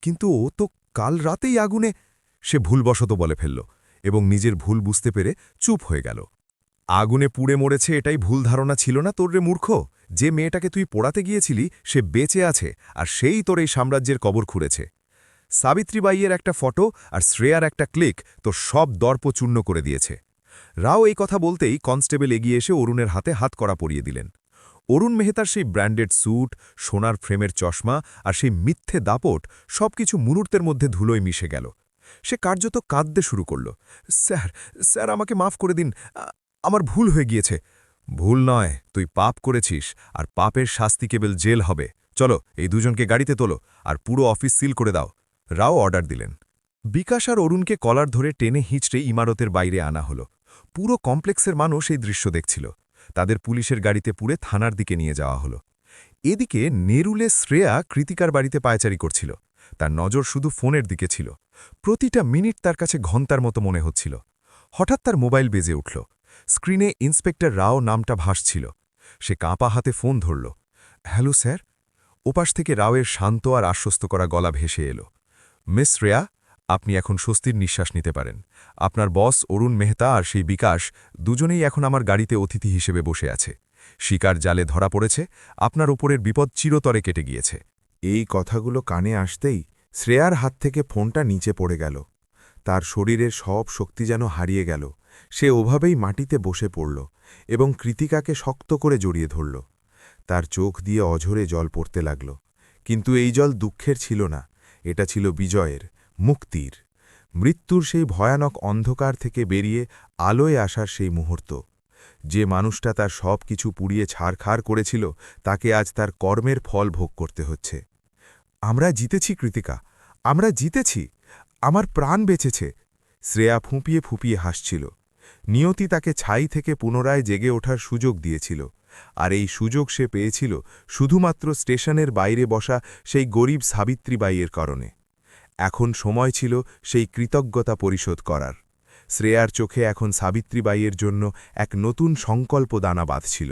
কিন্তু ও তো কাল রাতেই আগুনে... সে ভুলবশত বলে ফেলল এবং নিজের ভুল বুঝতে পেরে চুপ হয়ে গেল। আগুনে পুড়ে মরেছে এটাই ভুল ধারণা ছিল না তোর রে মূর্খ? যে মেয়েটাকে তুই পোড়াতে গিয়েছিলি সে বেঁচে আছে আর সেই তোর এই সাম্রাজ্যের কবর খুঁড়েছে। সাবিত্রীবাইয়ের একটা ফটো আর শ্রেয়ার একটা ক্লিক তোর সব দর্প চূর্ণ করে দিয়েছে। রাও এই কথা বলতেই কনস্টেবল এগিয়ে এসে অরুণের হাতে হাত কড়া পরিয়ে দিলেন। অরুণ মেহতার সেই ব্র্যান্ডেড স্যুট, সোনার ফ্রেমের চশমা আর সেই মিথ্যে দাপট সবকিছু মুহূর্তের মধ্যে ধুলোয় মিশে গেল। সে কার্যত কাঁদতে শুরু করল। স্যার, স্যার, আমাকে মাফ করে দিন, আমার ভুল হয়ে গিয়েছে। ভুল নয়, তুই পাপ করেছিস, আর পাপের শাস্তি কেবল জেল হবে। চলো, এই দুজনকে গাড়িতে তোলো, আর পুরো অফিস সিল করে দাও। রাও অর্ডার দিলেন। বিকাশ আর অরুণকে কলার ধরে টেনে হিঁচড়ে ইমারতের বাইরে আনা হলো। পুরো কমপ্লেক্সের মানুষ এই দৃশ্য দেখছিল। তাদের পুলিশের গাড়িতে পুরে থানার দিকে নিয়ে যাওয়া হলো। এদিকে নেরুলে শ্রেয়া কৃতিকার বাড়িতে পায়চারি করছিল। তার নজর শুধু ফোনের দিকে ছিল। প্রতিটা মিনিট তার কাছে ঘন্টার মতো মনে হচ্ছিল। হঠাৎ তার মোবাইল বেজে উঠল। স্ক্রিনে ইন্সপেক্টর রাও নামটা ভাসছিল। সে কাঁপা হাতে ফোন ধরল। Hello sir. ওপাশ থেকে রাওয়ের শান্ত আর আশ্বস্ত করা গলা ভেসে এলো। মিস শ্রেয়া, আপনি এখন স্বস্তির নিঃশ্বাস নিতে পারেন। আপনার বস অরুণ মেহতা আর সেই বিকাশ দুজনেই এখন আমার গাড়িতে অতিথি হিসেবে বসে আছে। শিকার জালে ধরা পড়েছে, আপনার ওপরের বিপদ চিরতরে কেটে গিয়েছে। এই কথাগুলো কানে আসতেই শ্রেয়ার হাত থেকে ফোনটা নিচে পড়ে গেল। তার শরীরের সব শক্তি যেন হারিয়ে গেল। সে ওভাবেই মাটিতে বসে পড়ল এবং কৃতিকাকে শক্ত করে জড়িয়ে ধরল। তার চোখ দিয়ে অঝরে জল পড়তে লাগল। কিন্তু এই জল দুঃখের ছিল না, এটা ছিল বিজয়ের, মুক্তির, মৃত্যুর সেই ভয়ানক অন্ধকার থেকে বেরিয়ে আলোয় আসার সেই মুহূর্ত। যে মানুষটা তার সব কিছু পুড়িয়ে ছারখার করেছিল, তাকে আজ তার কর্মের ফল ভোগ করতে হচ্ছে। আমরা জিতেছি কৃতিকা, আমরা জিতেছি, আমার প্রাণ বেঁচেছে। শ্রেয়া ফুঁপিয়ে ফুঁপিয়ে হাসছিল। নিয়তি তাকে ছাই থেকে পুনরায় জেগে ওঠার সুযোগ দিয়েছিল, আর এই সুযোগ সে পেয়েছিল শুধুমাত্র স্টেশনের বাইরে বসা সেই গরিব সাবিত্রীবাইয়ের কারণে। এখন সময় ছিল সেই কৃতজ্ঞতা পরিশোধ করার। শ্রেয়ার চোখে এখন সাবিত্রীবাইয়ের জন্য এক নতুন সংকল্প দানা বাঁধছিল।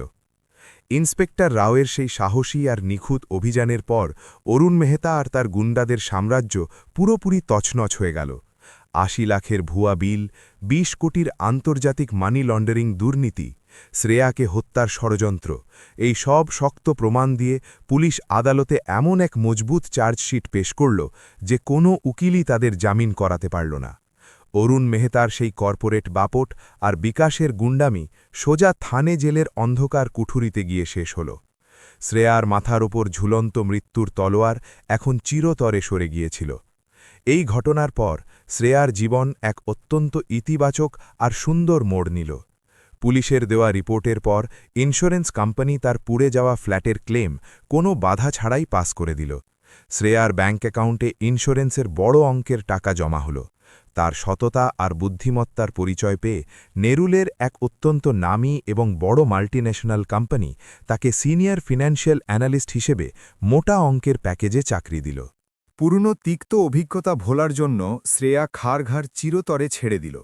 ইন্সপেক্টর রাওয়ের সেই সাহসী আর নিখুঁত অভিযানের পর অরুণ মেহতা আর তার গুন্ডাদের সাম্রাজ্য পুরোপুরি তছনছ হয়ে গেল। ৮০ লাখের ভুয়া বিল, ২০ কোটির আন্তর্জাতিক মানি লন্ডারিং দুর্নীতি, শ্রেয়াকে হত্যার ষড়যন্ত্র, এই সব শক্ত প্রমাণ দিয়ে পুলিশ আদালতে এমন এক মজবুত চার্জশিট পেশ করল যে কোনো উকিলই তাদের জামিন করাতে পারল না। অরুণ মেহতার সেই কর্পোরেট বাপট আর বিকাশের গুন্ডামি সোজা থানে জেলের অন্ধকার কুঠুরিতে গিয়ে শেষ হল। শ্রেয়ার মাথার ওপর ঝুলন্ত মৃত্যুর তলোয়ার এখন চিরতরে সরে গিয়েছিল। এই ঘটনার পর শ্রেয়ার জীবন এক অত্যন্ত ইতিবাচক আর সুন্দর মোড় নিল। পুলিশের দেওয়া রিপোর্টের পর ইন্স্যুরেন্স কোম্পানি তার পুড়ে যাওয়া ফ্ল্যাটের ক্লেম কোনো বাধা ছাড়াই পাস করে দিল। শ্রেয়ার ব্যাঙ্ক অ্যাকাউন্টে ইন্স্যুরেন্সের বড় অঙ্কের টাকা জমা হল। তার সততা আর বুদ্ধিমত্তার পরিচয় পেয়ে নেরুলের এক অত্যন্ত নামী এবং বড় মাল্টিন্যাশনাল কোম্পানি তাকে সিনিয়র ফিন্যান্সিয়াল অ্যানালিস্ট হিসেবে মোটা অঙ্কের প্যাকেজে চাকরি দিল। পুরনো তিক্ত অভিজ্ঞতা ভোলার জন্য শ্রেয়া খারঘার চিরতরে ছেড়ে দিল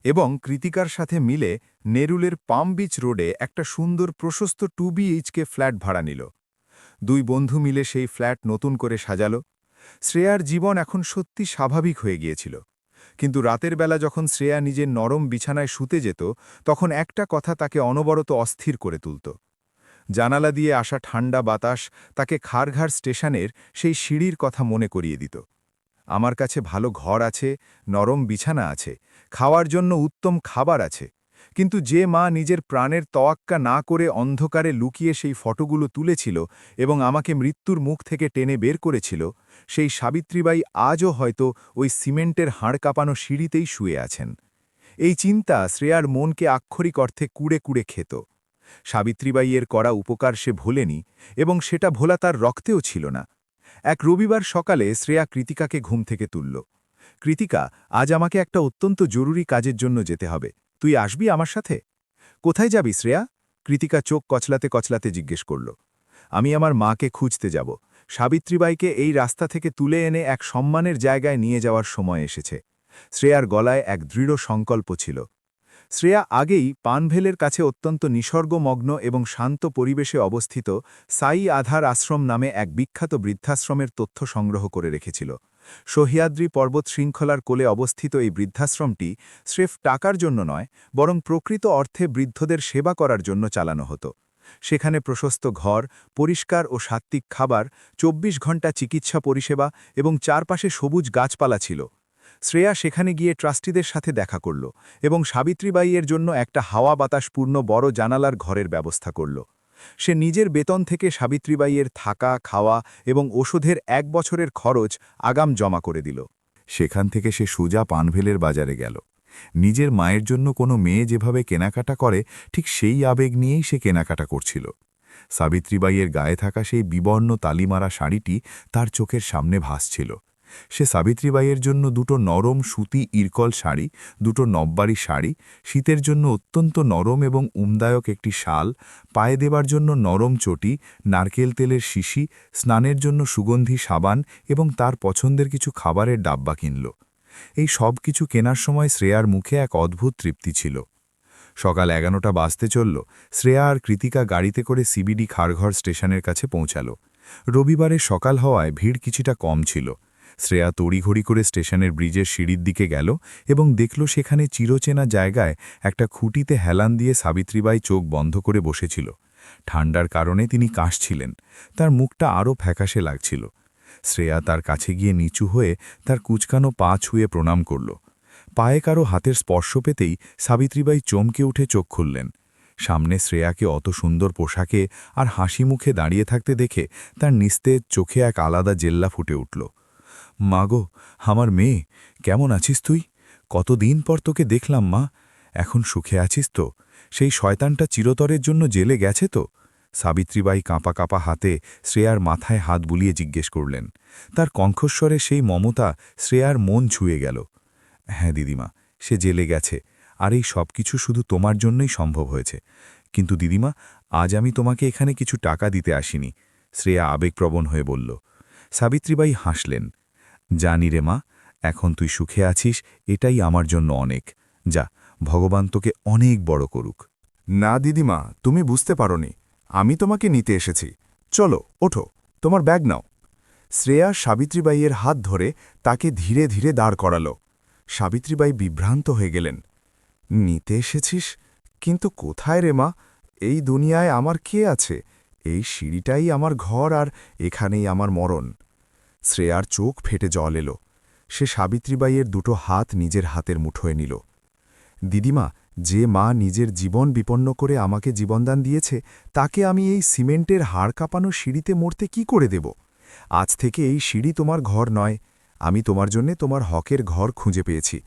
এবং কৃতিকার সাথে মিলে নেরুলের পাম বিচ রোডে একটা সুন্দর প্রশস্ত 2 BHK ফ্ল্যাট ভাড়া নিল। দুই বন্ধু মিলে সেই ফ্ল্যাট নতুন করে সাজাল। শ্রেয়ার জীবন এখন সত্যি স্বাভাবিক হয়ে গিয়েছিল। কিন্তু রাতের বেলা যখন শ্রেয়া নিজের নরম বিছানায় শুতে যেত, তখন একটা কথা তাকে অনবরত অস্থির করে তুলত। জানালা দিয়ে আসা ঠান্ডা বাতাস তাকে খারঘার স্টেশনের সেই সিঁড়ির কথা মনে করিয়ে দিত। আমার কাছে ভালো ঘর আছে, নরম বিছানা আছে, খাওয়ার জন্য উত্তম খাবার আছে, কিন্তু যে মা নিজের প্রাণের তোয়াক্কা না করে অন্ধকারে লুকিয়ে সেই ফটোগুলো তুলেছিল এবং আমাকে মৃত্যুর মুখ থেকে টেনে বের করেছিল, সেই সাবিত্রীবাই আজও হয়তো ওই সিমেন্টের হাড় কাঁপানো সিঁড়িতেই শুয়ে আছেন। এই চিন্তা শ্রেয়ার মনকে আক্ষরিক অর্থে কুড়ে কুড়ে খেত। সাবিত্রীবাইয়ের করা উপকার সে ভোলেনি এবং সেটা ভোলা তার রক্তেও ছিল না। এক রবিবার সকালে শ্রেয়া কৃতিকাকে ঘুম থেকে তুলল। কৃতিকা, আজ আমাকে একটা অত্যন্ত জরুরি কাজের জন্য যেতে হবে, তুই আসবি আমার সাথে? কোথায় যাবি শ্রেয়া? কৃতিকা চোখ কচলাতে কচলাতে জিজ্ঞেস করল। আমি আমার মাকে খুঁজতে যাব। সাবিত্রীবাইকে এই রাস্তা থেকে তুলে এনে এক সম্মানের জায়গায় নিয়ে যাওয়ার সময় এসেছে। শ্রেয়ার গলায় এক দৃঢ় সংকল্প ছিল। শ্রেয়া আগেই পানভেলের কাছে অত্যন্ত নিসর্গমগ্ন এবং শান্ত পরিবেশে অবস্থিত সাই আধার আশ্রম নামে এক বিখ্যাত বৃদ্ধাশ্রমের তথ্য সংগ্রহ করে রেখেছিল। সহ্যাদ্রি পর্বত শৃঙ্খলার কোলে অবস্থিত এই বৃদ্ধাশ্রমটি স্রেফ টাকার জন্য নয়, বরং প্রকৃত অর্থে বৃদ্ধদের সেবা করার জন্য চালানো হতো। সেখানে প্রশস্ত ঘর, পরিষ্কার ও সাত্ত্বিক খাবার, 24 ঘণ্টা চিকিৎসা পরিষেবা এবং চারপাশে সবুজ গাছপালা ছিল। শ্রেয়া সেখানে গিয়ে ট্রাস্টিদের সাথে দেখা করল এবং সাবিত্রীবাইয়ের জন্য একটা হাওয়া বাতাসপূর্ণ বড় জানালার ঘরের ব্যবস্থা করল। সে নিজের বেতন থেকে সাবিত্রীবাইয়ের থাকা, খাওয়া এবং ওষুধের 1 বছরের খরচ আগাম জমা করে দিল। সেখান থেকে সে সোজা পানভেলের বাজারে গেল নিজের মায়ের জন্য কোনো মেয়ে যেভাবে কেনাকাটা করে ঠিক সেই আবেগ নিয়েই সে কেনাকাটা করছিল। সাবিত্রীবাইয়ের গায়ে থাকা সেই বিবর্ণ তালিমারা শাড়িটি তার চোখের সামনে ভাসছিল। সে সাবিত্রীবাইয়ের জন্য দুটো নরম সুতি ইরকল শাড়ি, দুটো নববাড়ি শাড়ি, শীতের জন্য অত্যন্ত নরম এবং উমদায়ক একটি শাল, পায়ে দেবার জন্য নরম চটি, নারকেল তেলের শিশি, স্নানের জন্য সুগন্ধি সাবান এবং তার পছন্দের কিছু খাবারের ডাব্বা কিনল। এই সব কিছু কেনার সময় শ্রেয়ার মুখে এক অদ্ভুত তৃপ্তি ছিল। সকাল 11টা বাজতে চলল। শ্রেয়া আর কৃতিকা গাড়িতে করে সিবিডি খারঘর স্টেশনের কাছে পৌঁছাল। রবিবারে সকাল হওয়ায় ভিড় কিছুটা কম ছিল। শ্রেয়া তড়িঘড়ি করে স্টেশনের ব্রিজের সিঁড়ির দিকে গেল এবং দেখল সেখানে চিরচেনা জায়গায় একটা খুঁটিতে হেলান দিয়ে সাবিত্রীবাই চোখ বন্ধ করে বসেছিল। ঠান্ডার কারণে তিনি কাশছিলেন। তার মুখটা আরও ফ্যাকাশে লাগছিল। শ্রেয়া তার কাছে গিয়ে নিচু হয়ে তার কুচকানো পা ছুঁয়ে প্রণাম করল। পায়ে কারো হাতের স্পর্শ পেতেই সাবিত্রীবাই চমকে উঠে চোখ খুললেন। সামনে শ্রেয়াকে অত সুন্দর পোশাকে আর হাসি মুখে দাঁড়িয়ে থাকতে দেখে তার নিস্তেজ চোখে এক আলাদা জেল্লা ফুটে উঠল। মাগো, আমার মেয়ে, কেমন আছিস তুই? কতদিন পর তোকে দেখলাম মা। এখন সুখে আছিস তো? সেই শয়তানটা চিরতরের জন্য জেলে গেছে তো? সাবিত্রীবাই কাঁপা কাঁপা হাতে শ্রেয়ার মাথায় হাত বুলিয়ে জিজ্ঞেস করলেন। তার কণ্ঠস্বরে সেই মমতা শ্রেয়ার মন ছুঁয়ে গেল। হ্যাঁ দিদিমা, সে জেলে গেছে, আর এই সব কিছু শুধু তোমার জন্যই সম্ভব হয়েছে। কিন্তু দিদিমা, আজ আমি তোমাকে এখানে কিছু টাকা দিতে আসিনি, শ্রেয়া আবেগপ্রবণ হয়ে বলল। সাবিত্রীবাই হাসলেন। জানি রে মা, এখন তুই সুখে আছিস, এটাই আমার জন্য অনেক। যা, ভগবান তোকে অনেক বড় করুক। না দিদিমা, তুমি বুঝতে পারোনি, আমি তোমাকে নিতে এসেছি। চলো, ওঠো, তোমার ব্যাগ নাও। শ্রেয়া সাবিত্রীবাইয়ের হাত ধরে তাকে ধীরে ধীরে দাঁড় করাল। সাবিত্রীবাই বিভ্রান্ত হয়ে গেলেন। নিতে এসেছিস? কিন্তু কোথায় রে মা? এই দুনিয়ায় আমার কে আছে? এই সিঁড়িটাই আমার ঘর, আর এখানেই আমার মরণ। শ্রেয়ার চোখ ফেটে জল এলো। সে সাবিত্রীবাইয়ের দুটো হাত নিজের হাতের মুঠোয় নিল। দিদিমা, যে মা নিজের জীবন বিপন্ন করে আমাকে জীবনদান দিয়েছে, তাকে আমি এই সিমেন্টের হাড় কাঁপানো সিঁড়িতে মরতে কি করে দেব? আজ থেকে এই সিঁড়ি তোমার ঘর নয়। আমি তোমার জন্যে তোমার হকের ঘর খুঁজে পেয়েছি।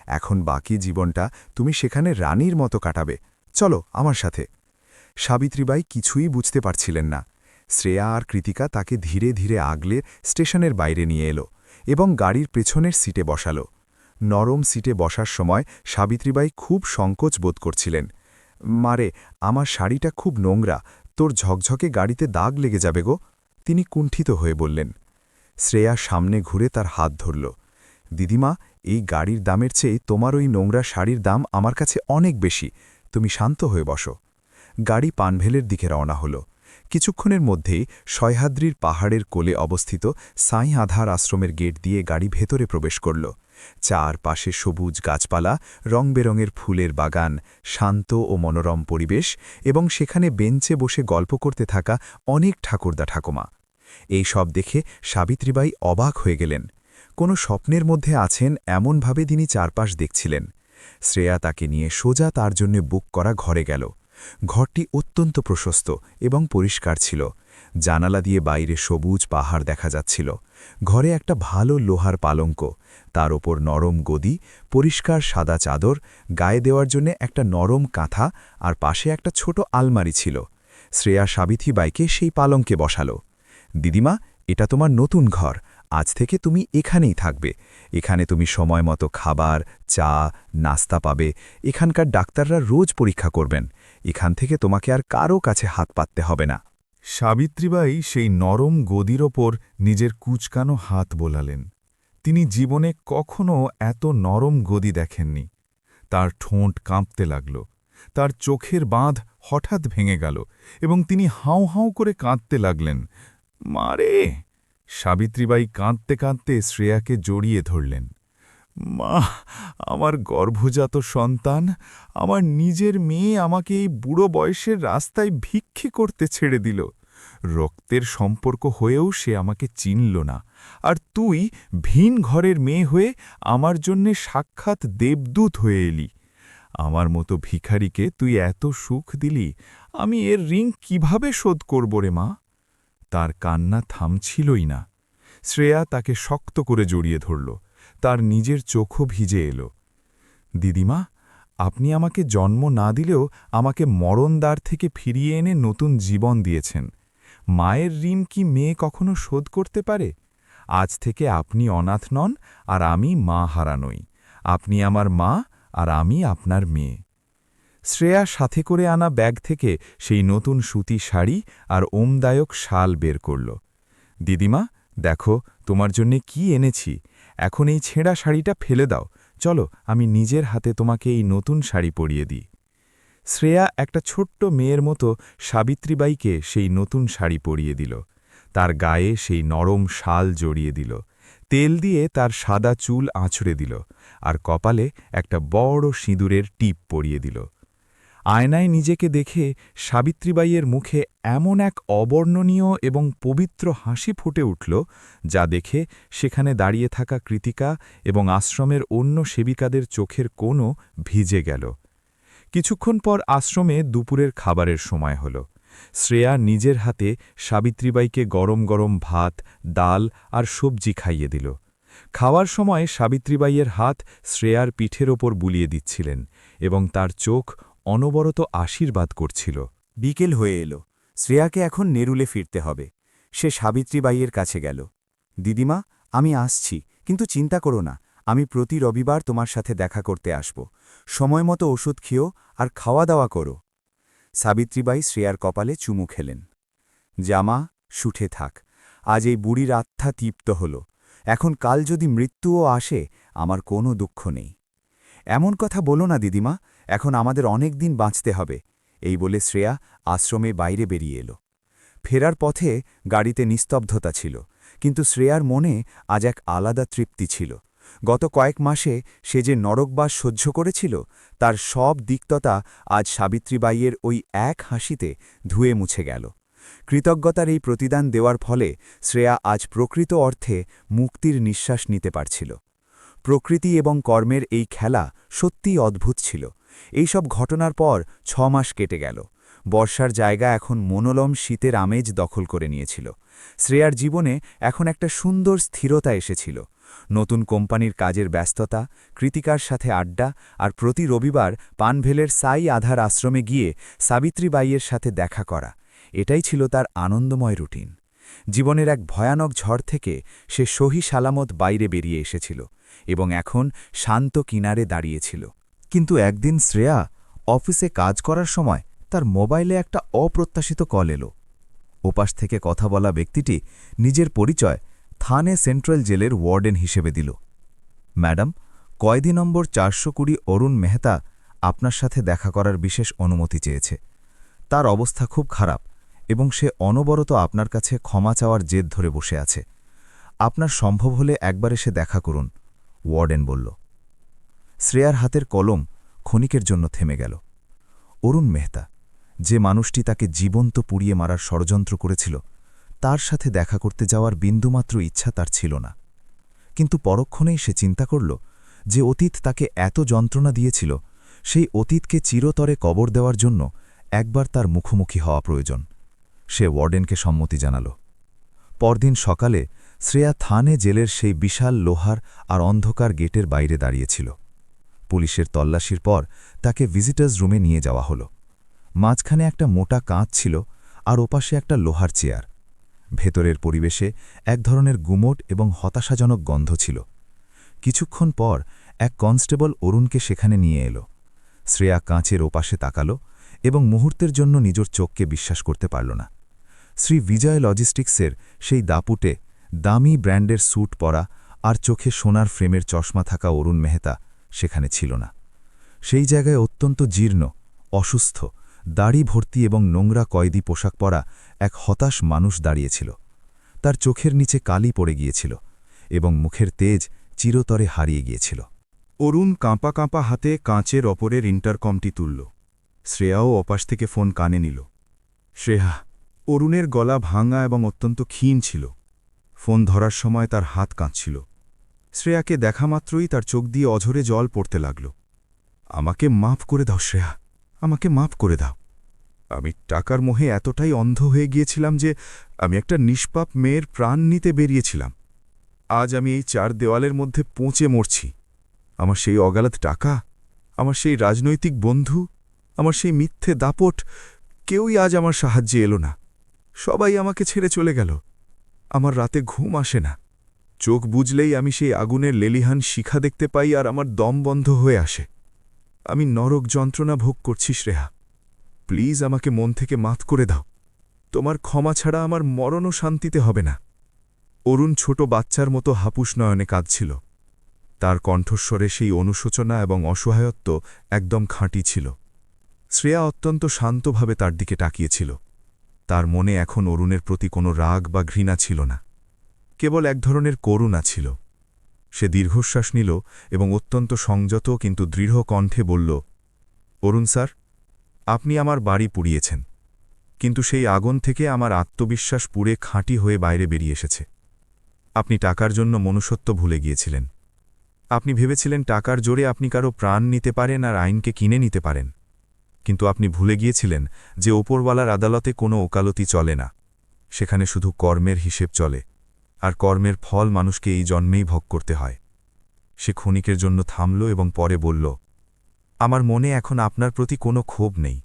এখন বাকি জীবনটা তুমি সেখানে রানীর মতো কাটাবে। চলো আমার সাথে। সাবিত্রীবাই কিছুই বুঝতে পারছিলেন না। শ্রেয়া আর কৃতিকা তাকে ধীরে ধীরে আগলে স্টেশনের বাইরে নিয়ে এলো এবং গাড়ির পেছনের সিটে বসালো। নরম সিটে বসার সময় সাবিত্রীবাই খুব সংকোচ বোধ করছিলেন। মারে, আমার শাড়িটা খুব নোংরা, তোর ঝকঝকে গাড়িতে দাগ লেগে যাবে গো, তিনি কুণ্ঠিত হয়ে বললেন। শ্রেয়া সামনে ঘুরে তার হাত ধরল। দিদিমা, এই গাড়ির দামের চেয়ে তোমার ওই নোংরা শাড়ির দাম আমার কাছে অনেক বেশি, তুমি শান্ত হয়ে বসো। গাড়ি পানভেলের দিকে রওনা হল। কিছুক্ষণের মধ্যেই সহ্যাদ্রির পাহাড়ের কোলে অবস্থিত সাঁই আধার আশ্রমের গেট দিয়ে গাড়ি ভেতরে প্রবেশ করল। চারপাশে সবুজ গাছপালা, রংবেরঙের ফুলের বাগান, শান্ত ও মনোরম পরিবেশ এবং সেখানে বেঞ্চে বসে গল্প করতে থাকা অনেক ঠাকুরদা ঠাকুমা। এই সব দেখে সাবিত্রীবাই অবাক হয়ে গেলেন। কোনো স্বপ্নের মধ্যে আছেন এমনভাবে তিনি চারপাশ দেখছিলেন। শ্রেয়া তাকে নিয়ে সোজা তার জন্য বুক করা ঘরে গেল। ঘরটি অত্যন্ত প্রশস্ত এবং পরিষ্কার ছিল। জানালা দিয়ে বাইরে সবুজ পাহাড় দেখা যাচ্ছিল। ঘরে একটা ভালো লোহার পালঙ্ক, তার ওপর নরম গদি, পরিষ্কার সাদা চাদর, গায়ে দেওয়ার জন্য একটা নরম কাঁথা আর পাশে একটা ছোট আলমারি ছিল। শ্রেয়া সাবিত্রীবাইকে সেই পালঙ্কে বসালো। দিদিমা, এটা তোমার নতুন ঘর, আজ থেকে তুমি এখানেই থাকবে। এখানে তুমি সময় মতো খাবার, চা, নাস্তা পাবে। এখানকার ডাক্তাররা রোজ পরীক্ষা করবেন। এখান থেকে তোমাকে আর কারও কাছে হাত পাততে হবে না। সাবিত্রীবাই সেই নরম গদির ওপর নিজের কুচকানো হাত বোলালেন। তিনি জীবনে কখনও এত নরম গদি দেখেননি। তার ঠোঁট কাঁপতে লাগল। তার চোখের বাঁধ হঠাৎ ভেঙে গেল এবং তিনি হাউ হাউ করে কাঁদতে লাগলেন। মারে! সাবিত্রীবাই কাঁদতে কাঁদতে শ্রেয়াকে জড়িয়ে ধরলেন। মা, আমার গর্ভজাত সন্তান, আমার নিজের মেয়ে আমাকে এই বুড়ো বয়সের রাস্তায় ভিক্ষে করতে ছেড়ে দিল। রক্তের সম্পর্ক হয়েও সে আমাকে চিনল না, আর তুই ভিন ঘরের মেয়ে হয়ে আমার জন্যে সাক্ষাৎ দেবদূত হয়ে এলি। আমার মতো ভিখারিকে তুই এত সুখ দিলি, আমি এর ঋণ কিভাবে শোধ করব রে মা? তার কান্না থামছিলই না। শ্রেয়া তাকে শক্ত করে জড়িয়ে ধরল। তার নিজের চোখও ভিজে এলো। দিদিমা, আপনি আমাকে জন্ম না দিলেও আমাকে মরণদ্বার থেকে ফিরিয়ে এনে নতুন জীবন দিয়েছেন। মায়ের ঋণ কি মেয়ে কখনো শোধ করতে পারে? আজ থেকে আপনি অনাথ নন, আর আমি মা হারা নই। আপনি আমার মা, আর আমি আপনার মেয়ে। শ্রেয়া সাথে করে আনা ব্যাগ থেকে সেই নতুন সুতি শাড়ি আর ওমদায়ক শাল বের করল। দিদিমা, দেখো তোমার জন্যে কি এনেছি। এখন এই ছেঁড়া শাড়িটা ফেলে দাও। চলো, আমি নিজের হাতে তোমাকে এই নতুন শাড়ি পরিয়ে দিই। শ্রেয়া একটা ছোট্ট মেয়ের মতো সাবিত্রীবাইকে সেই নতুন শাড়ি পরিয়ে দিল। তার গায়ে সেই নরম শাল জড়িয়ে দিল, তেল দিয়ে তার সাদা চুল আঁচড়ে দিল, আর কপালে একটা বড় সিঁদুরের টিপ পরিয়ে দিল। আয়নায় নিজেকে দেখে সাবিত্রীবাইয়ের মুখে এমন এক অবর্ণনীয় এবং পবিত্র হাসি ফুটে উঠল, যা দেখে সেখানে দাঁড়িয়ে থাকা কৃতিকা এবং আশ্রমের অন্য সেবিকাদের চোখের কোণও ভিজে গেল। কিছুক্ষণ পর আশ্রমে দুপুরের খাবারের সময় হল। শ্রেয়া নিজের হাতে সাবিত্রীবাইকে গরম গরম ভাত, ডাল আর সবজি খাইয়ে দিল। খাওয়ার সময় সাবিত্রীবাইয়ের হাত শ্রেয়ার পিঠের ওপর বুলিয়ে দিচ্ছিলেন এবং তার চোখ অনবরত আশীর্বাদ করছিল। বিকেল হয়ে এলো। শ্রেয়াকে এখন নেরুলে ফিরতে হবে। সে সাবিত্রীবাইয়ের কাছে গেল। দিদিমা, আমি আসছি, কিন্তু চিন্তা করো না, আমি প্রতি রবিবার তোমার সাথে দেখা করতে আসব। সময়মতো ওষুধ খেও আর খাওয়া দাওয়া করো। সাবিত্রীবাই শ্রেয়ার কপালে চুমু খেলেন। জামা, শুঠে থাক। আজ এই বুড়ির আত্মা তৃপ্ত হল। এখন কাল যদি মৃত্যুও আসে, আমার কোনো দুঃখ নেই। এমন কথা বলো না দিদিমা, এখন আমাদের অনেক দিন বাঁচতে হবে। এই বলে শ্রেয়া আশ্রমে বাইরে বেরিয়ে এলো। ফেরার পথে গাড়িতে নিস্তব্ধতা ছিল, কিন্তু শ্রেয়ার মনে আজ এক আলাদা তৃপ্তি ছিল। গত কয়েক মাসে সে যে নরকবাস সহ্য করেছিল, তার সব তিক্ততা আজ সাবিত্রীবাইয়ের ওই এক হাসিতে ধুয়ে মুছে গেল। কৃতজ্ঞতার এই প্রতিদান দেওয়ার ফলে শ্রেয়া আজ প্রকৃত অর্থে মুক্তির নিঃশ্বাস নিতে পারছিল। প্রকৃতি এবং কর্মের এই খেলা সত্যিই অদ্ভুত ছিল। এইসব ঘটনার পর 6 মাস কেটে গেল। বর্ষার জায়গা এখন মনোলম শীতের আমেজ দখল করে নিয়েছিল। শ্রেয়ার জীবনে এখন একটা সুন্দর স্থিরতা এসেছিল। নতুন কোম্পানির কাজের ব্যস্ততা, কৃতিকার সাথে আড্ডা, আর প্রতি রবিবার পানভেলের সাই আধার আশ্রমে গিয়ে সাবিত্রীবাইয়ের সাথে দেখা করা, এটাই ছিল তার আনন্দময় রুটিন। জীবনের এক ভয়ানক ঝড় থেকে সে সহি সালামত বাইরে বেরিয়ে এসেছিল এবং এখন শান্ত কিনারে দাঁড়িয়েছিল। কিন্তু একদিন শ্রেয়া অফিসে কাজ করার সময় তার মোবাইলে একটা অপ্রত্যাশিত কল এলো। ওপাশ থেকে কথা বলা ব্যক্তিটি নিজের পরিচয় থানে সেন্ট্রাল জেলের ওয়ার্ডেন হিসেবে দিল। ম্যাডাম, কয়েদি নম্বর 420 অরুণ মেহতা আপনার সাথে দেখা করার বিশেষ অনুমতি চেয়েছে। তার অবস্থা খুব খারাপ এবং সে অনবরত আপনার কাছে ক্ষমা চাওয়ার জেদ ধরে বসে আছে। আপনার সম্ভব হলে একবার এসে দেখা করুন, ওয়ার্ডেন বলল। শ্রেয়ার হাতের কলম ক্ষণিকের জন্য থেমে গেল। অরুণ মেহতা, যে মানুষটি তাকে জীবন্ত পুড়িয়ে মারার ষড়যন্ত্র করেছিল, তার সাথে দেখা করতে যাওয়ার বিন্দুমাত্র ইচ্ছা তার ছিল না। কিন্তু পরক্ষণেই সে চিন্তা করল যে অতীত তাকে এত যন্ত্রণা দিয়েছিল, সেই অতীতকে চিরতরে কবর দেওয়ার জন্য একবার তার মুখোমুখি হওয়া প্রয়োজন। সে ওয়ার্ডেনকে সম্মতি জানাল। পরদিন সকালে শ্রেয়া থানে জেলের সেই বিশাল লোহার আর অন্ধকার গেটের বাইরে দাঁড়িয়েছিল। পুলিশের তল্লাশির পর তাকে ভিজিটার্স রুমে নিয়ে যাওয়া হল। মাঝখানে একটা মোটা কাঁচ ছিল আর ওপাশে একটা লোহার চেয়ার। ভেতরের পরিবেশে এক ধরনের গুমোট এবং হতাশাজনক গন্ধ ছিল। কিছুক্ষণ পর এক কনস্টেবল অরুণকে সেখানে নিয়ে এলো। শ্রেয়া কাঁচের ওপাশে তাকাল এবং মুহূর্তের জন্য নিজের চোখকে বিশ্বাস করতে পারল না। শ্রী বিজয় লজিস্টিক্সের সেই দাপুটে দামি ব্র্যান্ডের স্যুট পরা আর চোখে সোনার ফ্রেমের চশমা থাকা অরুণ মেহতা সেখানে ছিল না। সেই জায়গায় অত্যন্ত জীর্ণ, অসুস্থ, দাড়ি ভর্তি এবং নোংরা কয়েদি পোশাক পরা এক হতাশ মানুষ দাঁড়িয়েছিল। তার চোখের নিচে কালি পড়ে গিয়েছিল এবং মুখের তেজ চিরতরে হারিয়ে গিয়েছিল। অরুণ কাঁপা কাঁপা হাতে কাঁচের অপরের ইন্টারকমটি তুলল। শ্রেয়াও অপাশ থেকে ফোন কানে নিল। শ্রেয়া, অরুণের গলা ভাঙা এবং অত্যন্ত ক্ষীণ ছিল। ফোন ধরার সময় তার হাত কাঁপছিল। শ্রেয়াকে দেখা মাত্রই তার চোখ দিয়ে অঝরে জল পড়তে লাগল। আমাকে মাফ করে দাও শ্রেয়া, আমাকে মাফ করে দাও। আমি টাকার মোহে এতটাই অন্ধ হয়ে গিয়েছিলাম যে আমি একটা নিষ্পাপ মেয়ের প্রাণ নিতে বেরিয়েছিলাম। আজ আমি এই 4 দেওয়ালের মধ্যে পৌঁছে মরছি। আমার সেই অগালাত টাকা আমার সেই রাজনৈতিক বন্ধু, আমার সেই মিথ্যে দাপট, কেউই আজ আমার সাহায্যে এলো না। সবাই আমাকে ছেড়ে চলে গেল। আমার রাতে ঘুম আসে না। চোখ বুজলেই আমি সেই আগুনের লেলিহান শিখা দেখতে পাই আর আমার দম বন্ধ হয়ে আসে। আমি নরক যন্ত্রণা ভোগ করছি শ্রেয়া। প্লিজ আমাকে মন থেকে মাফ করে দাও। তোমার ক্ষমা ছাড়া আমার মরণও শান্তিতে হবে না। অরুণ ছোট বাচ্চার মতো হাপুস নয়নে কাঁদছিল। তার কণ্ঠস্বরে সেই অনুশোচনা এবং অসহায়ত্ব একদম খাঁটি ছিল। শ্রেয়া অত্যন্ত শান্তভাবে তার দিকে তাকিয়েছিল। তার মনে এখন অরুণের প্রতি কোনো রাগ বা ঘৃণা ছিল না, কেবল এক ধরনের করুণা ছিল। সে দীর্ঘশ্বাস নিল এবং অত্যন্ত সংযত কিন্তু দৃঢ় কণ্ঠে বলল, অরুণ স্যার, আপনি আমার বাড়ি পুড়িয়েছেন, কিন্তু সেই আগুন থেকে আমার আত্মবিশ্বাস পুড়ে খাঁটি হয়ে বাইরে বেরিয়ে এসেছে। আপনি টাকার জন্য মনুষ্যত্ব ভুলে গিয়েছিলেন। আপনি ভেবেছিলেন টাকার জোরে আপনি কারো প্রাণ নিতে পারেন আর আইনকে কিনে নিতে পারেন, কিন্তু আপনি ভুলে গিয়েছিলেন যে ওপরওয়ালার আদালতে কোনো ওকালতি চলে না। সেখানে শুধু কর্মের হিসেব চলে, আর কর্মের ফল মানুষকে এই জন্মেই ভোগ করতে হয়। সে ক্ষণিকের জন্য থামল এবং পরে বলল, আমার মনে এখন আপনার প্রতি কোনো ক্ষোভ নেই।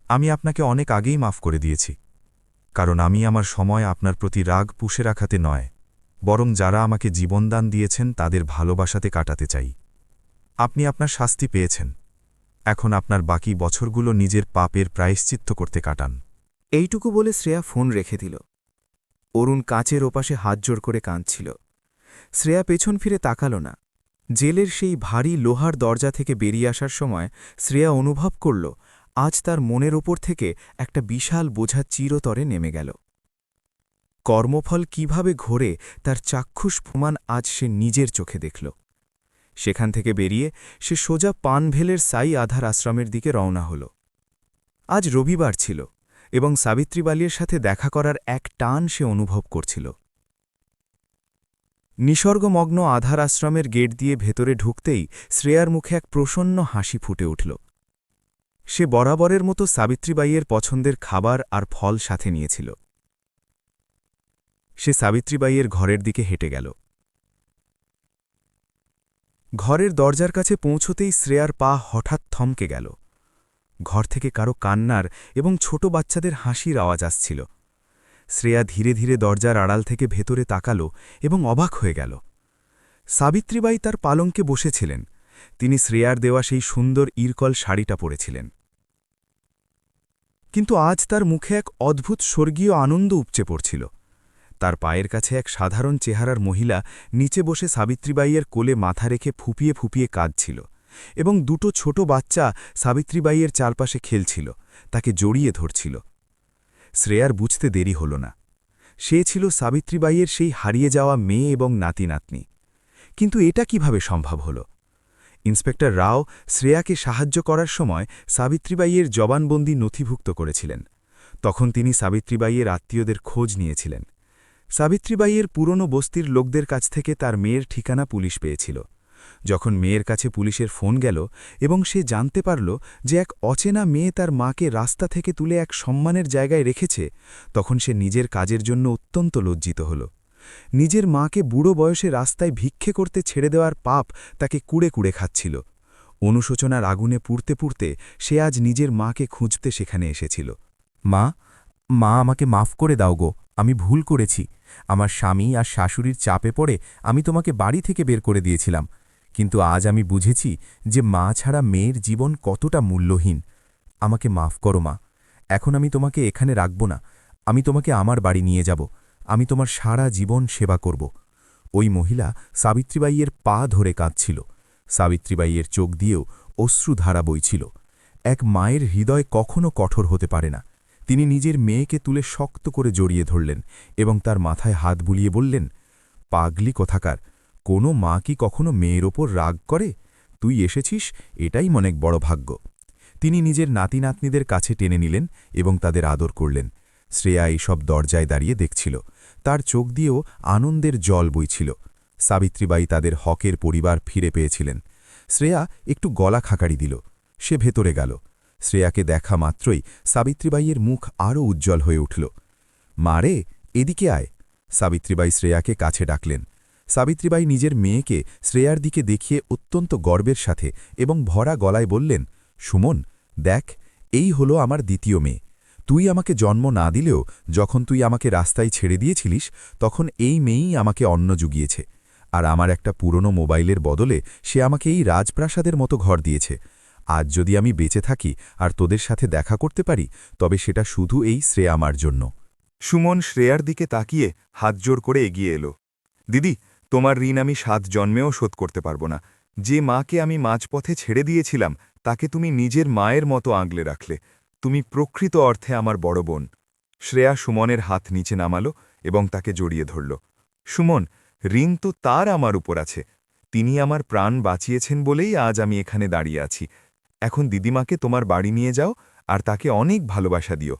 আমি আপনাকে অনেক আগেই মাফ করে দিয়েছি, কারণ আমি আমার সময় আপনার প্রতি রাগ পুষে রাখাতে নয়, বরং যারা আমাকে জীবনদান দিয়েছেন তাদের ভালোবাসাতে কাটাতে চাই। আপনি আপনার শাস্তি পেয়েছেন, এখন আপনার বাকি বছরগুলো নিজের পাপের প্রায়শ্চিত্ত করতে কাটান। এইটুকু বলে শ্রেয়া ফোন রেখে দিল। অরুণ কাঁচের ওপাশে হাত জোড় করে কাঁদছিল। শ্রেয়া পেছন ফিরে তাকাল না। জেলের সেই ভারী লোহার দরজা থেকে বেরিয়ে আসার সময় শ্রেয়া অনুভব করল আজ তার মনের ওপর থেকে একটা বিশাল বোঝা চিরতরে নেমে গেল। কর্মফল কিভাবে ঘোরে তার চাক্ষুষ প্রমাণ আজ সে নিজের চোখে দেখল। সেখান থেকে বেরিয়ে সে সোজা পানভেলের সাই আধার আশ্রমের দিকে রওনা হল। আজ রবিবার ছিল এবং সাবিত্রী বালির সাথে দেখা করার এক টান সে অনুভব করছিল। নিসর্গমগ্ন আধার আশ্রমের গেট দিয়ে ভেতরে ঢুকতেই শ্রেয়ার মুখে এক প্রসন্ন হাসি ফুটে উঠল। সে বরাবরের মতো সাবিত্রীবাইয়ের পছন্দের খাবার আর ফল সাথে নিয়েছিল। সে সাবিত্রীবাইয়ের ঘরের দিকে হেঁটে গেল। ঘরের দরজার কাছে পৌঁছতেই শ্রেয়ার পা হঠাৎ থমকে গেল। ঘর থেকে কারো কান্নার এবং ছোট বাচ্চাদের হাসির আওয়াজ আসছিল। শ্রেয়া ধীরে ধীরে দরজার আড়াল থেকে ভেতরে তাকাল এবং অবাক হয়ে গেল। সাবিত্রীবাই তার পালঙ্কে বসেছিলেন। তিনি শ্রেয়ার দেওয়া সেই সুন্দর ইরকল শাড়িটা পরেছিলেন, কিন্তু আজ তার মুখে এক অদ্ভুত স্বর্গীয় আনন্দ উপচে পড়ছিল। তার পায়ের কাছে এক সাধারণ চেহারার মহিলা নিচে বসে সাবিত্রীবাইয়ের কোলে মাথা রেখে ফুপিয়ে ফুপিয়ে কাঁদছিল, এবং দুটো ছোট বাচ্চা সাবিত্রীবাইয়ের চারপাশে খেলছিল, তাকে জড়িয়ে ধরছিল। শ্রেয়ার বুঝতে দেরি হল না। সে ছিল সাবিত্রীবাইয়ের সেই হারিয়ে যাওয়া মেয়ে এবং নাতি নাতনি। কিন্তু এটা কিভাবে সম্ভব হল? ইন্সপেক্টর রাও শ্রেয়াকে সাহায্য করার সময় সাবিত্রীবাইয়ের জবানবন্দি নথিভুক্ত করেছিলেন। তখন তিনি সাবিত্রীবাইয়ের আত্মীয়দের খোঁজ নিয়েছিলেন। সাবিত্রীবাইয়ের পুরনো বস্তির লোকদের কাছ থেকে তার মেয়ের ঠিকানা পুলিশ পেয়েছিল। যখন মেয়ের কাছে পুলিশের ফোন গেল এবং সে জানতে পারল যে এক অচেনা মেয়ে তার মাকে রাস্তা থেকে তুলে এক সম্মানের জায়গায় রেখেছে, তখন সে নিজের কাজের জন্য অত্যন্ত লজ্জিত হল। নিজের মাকে বুড়ো বয়সে রাস্তায় ভিক্ষে করতে ছেড়ে দেওয়ার পাপ তাকে কুড়ে কুড়ে খাচ্ছিল। অনুশোচনার আগুনে পুড়তে পুড়তে সে আজ নিজের মাকে খুঁজতে সেখানে এসেছিল। মা, আমাকে মাফ করে দাও গো, আমি ভুল করেছি। আমার স্বামী আর শাশুড়ির চাপে পড়ে আমি তোমাকে বাড়ি থেকে বের করে দিয়েছিলাম, কিন্তু আজ আমি বুঝেছি যে মা ছাড়া মেয়ের জীবন কতটা মূল্যহীন। আমাকে মাফ করো মা, এখন আমি তোমাকে এখানে রাখব না, আমি তোমাকে আমার বাড়ি নিয়ে যাব, আমি তোমার সারা জীবন সেবা করব। ওই মহিলা সাবিত্রীবাইয়ের পা ধরে কাঁদছিল। সাবিত্রীবাইয়ের চোখ দিয়েও অশ্রুধারা বইছিল। এক মায়ের হৃদয় কখনো কঠোর হতে পারে না। তিনি নিজের মেয়েকে তুলে শক্ত করে জড়িয়ে ধরলেন এবং তার মাথায় হাত বুলিয়ে বললেন, পাগলি কোথাকার, কোনো মা কি কখনো মেয়ের ওপর রাগ করে? তুই এসেছিস, এটাই অনেক বড় ভাগ্য। তিনি নিজের নাতি নাতনিদের কাছে টেনে নিলেন এবং তাদের আদর করলেন। শ্রেয়া এইসব দরজায় দাঁড়িয়ে দেখছিল। তার চোখ দিয়েও আনন্দের জল বইছিল। সাবিত্রীবাই তাদের হকের পরিবার ফিরে পেয়েছিলেন। শ্রেয়া একটু গলা খাকারি দিল। সে ভেতরে গেল। শ্রেয়াকে দেখা মাত্রই সাবিত্রীবাইয়ের মুখ আরও উজ্জ্বল হয়ে উঠল। মারে, এদিকে আয়। সাবিত্রীবাই শ্রেয়াকে কাছে ডাকলেন। সাবিত্রীবাই নিজের মেয়েকে শ্রেয়ার দিকে দেখিয়ে অত্যন্ত গর্বের সাথে এবং ভরা গলায় বললেন, সুমন, দেখ, এই হলো আমার দ্বিতীয় মেয়ে। তুই আমাকে জন্ম না দিলেও যখন তুই আমাকে রাস্তায় ছেড়ে দিয়েছিলিস তখন এই মেয়েই আমাকে অন্ন জুগিয়েছে, আর আমার একটা পুরনো মোবাইলের বদলে সে আমাকে এই রাজপ্রাসাদের মতো ঘর দিয়েছে। আজ যদি আমি বেঁচে থাকি আর তোদের সাথে দেখা করতে পারি তবে সেটা শুধু এই শ্রেয়া আমার জন্য। সুমন শ্রেয়ার দিকে তাকিয়ে হাতজোড় করে এগিয়ে এলো। দিদি, তোমার ঋণ আমি 7 জন্মেও শোধ করতে পারব না। যে মাকে আমি মাঝপথে ছেড়ে দিয়েছিলাম তাকে তুমি নিজের মায়ের মতো আগলে রাখলে। তুমি প্রকৃত অর্থে আমার বড় বোন। শ্রেয়া সুমনের হাত নিচে নামালো এবং তাকে জড়িয়ে ধরল। সুমন, ঋণ তো তার আমার উপর আছে। তিনি আমার প্রাণ বাঁচিয়েছেন বলেই আজ আমি এখানে দাঁড়িয়ে আছি। এখন দিদিমাকে তোমার বাড়ি নিয়ে যাও আর তাকে অনেক ভালোবাসা দিও।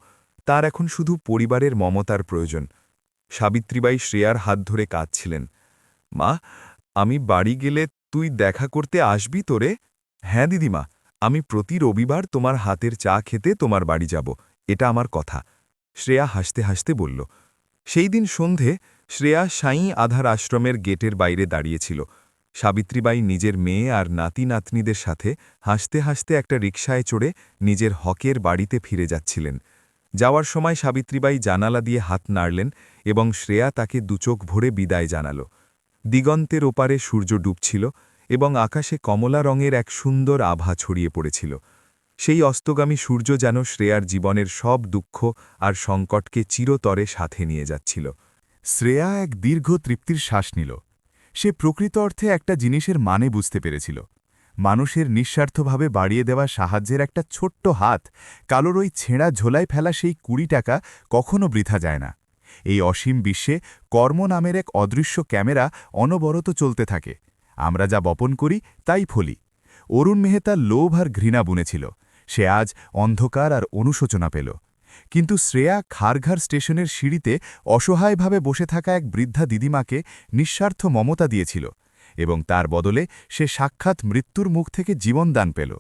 তার এখন শুধু পরিবারের মমতার প্রয়োজন। সাবিত্রীবাই শ্রেয়ার হাত ধরে কাঁদছিলেন। মা, আমি বাড়ি গেলে তুই দেখা করতে আসবি তোরে? হ্যাঁ দিদিমা, আমি প্রতি রবিবার তোমার হাতের চা খেতে তোমার বাড়ি যাব, এটা আমার কথা। শ্রেয়া হাসতে হাসতে বলল। সেই দিন সন্ধে শ্রেয়া সাঁই আধার আশ্রমের গেটের বাইরে দাঁড়িয়েছিল। সাবিত্রীবাই নিজের মেয়ে আর নাতি নাতনিদের সাথে হাসতে হাসতে একটা রিকশায় চড়ে নিজের হকের বাড়িতে ফিরে যাচ্ছিলেন। যাওয়ার সময় সাবিত্রীবাই জানালা দিয়ে হাত নাড়লেন এবং শ্রেয়া তাকে দুচোখ ভরে বিদায় জানাল। দিগন্তের ওপারে সূর্য ডুবছিল এবং আকাশে কমলা রঙের এক সুন্দর আভা ছড়িয়ে পড়েছিল। সেই অস্তগামী সূর্য যেন শ্রেয়ার জীবনের সব দুঃখ আর সংকটকে চিরতরে সাথে নিয়ে যাচ্ছিল। শ্রেয়া এক দীর্ঘ তৃপ্তির শ্বাস নিল। সে প্রকৃত অর্থে একটা জিনিসের মানে বুঝতে পেরেছিল। মানুষের নিঃস্বার্থভাবে বাড়িয়ে দেওয়া সাহায্যের একটা ছোট্ট হাত, কালোর ওই ছেঁড়া ঝোলায় ফেলা সেই 20 টাকা কখনো বৃথা যায় না। এই অসীম বিশ্বে কর্ম নামের এক অদৃশ্য ক্যামেরা অনবরত চলতে থাকে। আমরা যা বপন করি তাই ফলি। অরুণ মেহতার লোভ আর ঘৃণা বুনেছিল। সে আজ অন্ধকার আর অনুশোচনা পেল। কিন্তু শ্রেয়া খারঘার স্টেশনের সিঁড়িতে অসহায়ভাবে বসে থাকা এক বৃদ্ধা দিদিমাকে নিঃস্বার্থ মমতা দিয়েছিল এবং তার বদলে সে সাক্ষাৎ মৃত্যুর মুখ থেকে জীবনদান পেল।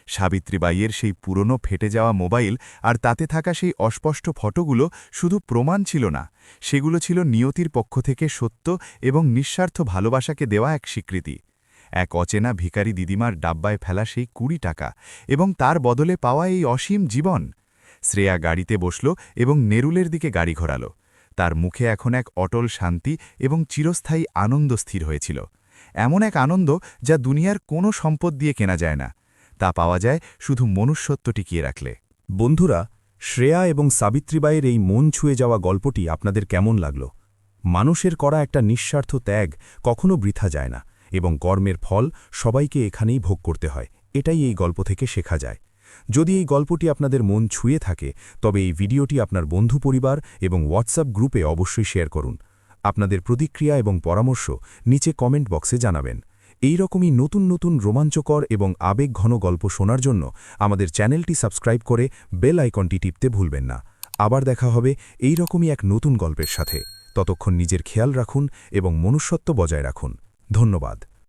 সাবিত্রীবাইয়ের সেই পুরনো ফেটে যাওয়া মোবাইল আর তাতে থাকা সেই অস্পষ্ট ফটোগুলো শুধু প্রমাণ ছিল না, সেগুলো ছিল নিয়তির পক্ষ থেকে সত্য এবং নিঃস্বার্থ ভালোবাসাকে দেওয়া এক স্বীকৃতি। এক অচেনা ভিখারি দিদিমার ডাব্বায় ফেলা সেই 20 টাকা এবং তার বদলে পাওয়া এই অসীম জীবন। শ্রেয়া গাড়িতে বসল এবং নেরুলের দিকে গাড়ি ঘোরাল। তার মুখে এখন এক অটল শান্তি এবং চিরস্থায়ী আনন্দ স্থির হয়েছিল। এমন এক আনন্দ যা দুনিয়ার কোনো সম্পদ দিয়ে কেনা যায় না, তা পাওয়া যায় শুধু মনুষ্যত্ব টিকিয়ে রাখলে। বন্ধুরা, শ্রেয়া এবং সাবিত্রীবাইয়ের এই মন ছুঁয়ে যাওয়া গল্পটি আপনাদের কেমন লাগল? মানুষের করা একটা নিঃস্বার্থ ত্যাগ কখনো বৃথা যায় না এবং কর্মের ফল সবাইকে এখানেই ভোগ করতে হয়, এটাই এই গল্প থেকে শেখা যায়। যদি এই গল্পটি আপনাদের মন ছুঁয়ে থাকে তবে এই ভিডিওটি আপনার বন্ধু পরিবার এবং হোয়াটসঅ্যাপ গ্রুপে অবশ্যই শেয়ার করুন। আপনাদের প্রতিক্রিয়া এবং পরামর্শ নিচে কমেন্ট বক্সে জানাবেন। এই রকমই নতুন নতুন রোমাঞ্চকর এবং আবেগঘন গল্প শোনার জন্য আমাদের চ্যানেলটি সাবস্ক্রাইব করে বেল আইকনটি টিপতে ভুলবেন না। আবার দেখা হবে এই রকমই এক নতুন গল্পের সাথে। ততক্ষণ নিজের খেয়াল রাখুন এবং মনুষ্যত্ব বজায় রাখুন। ধন্যবাদ।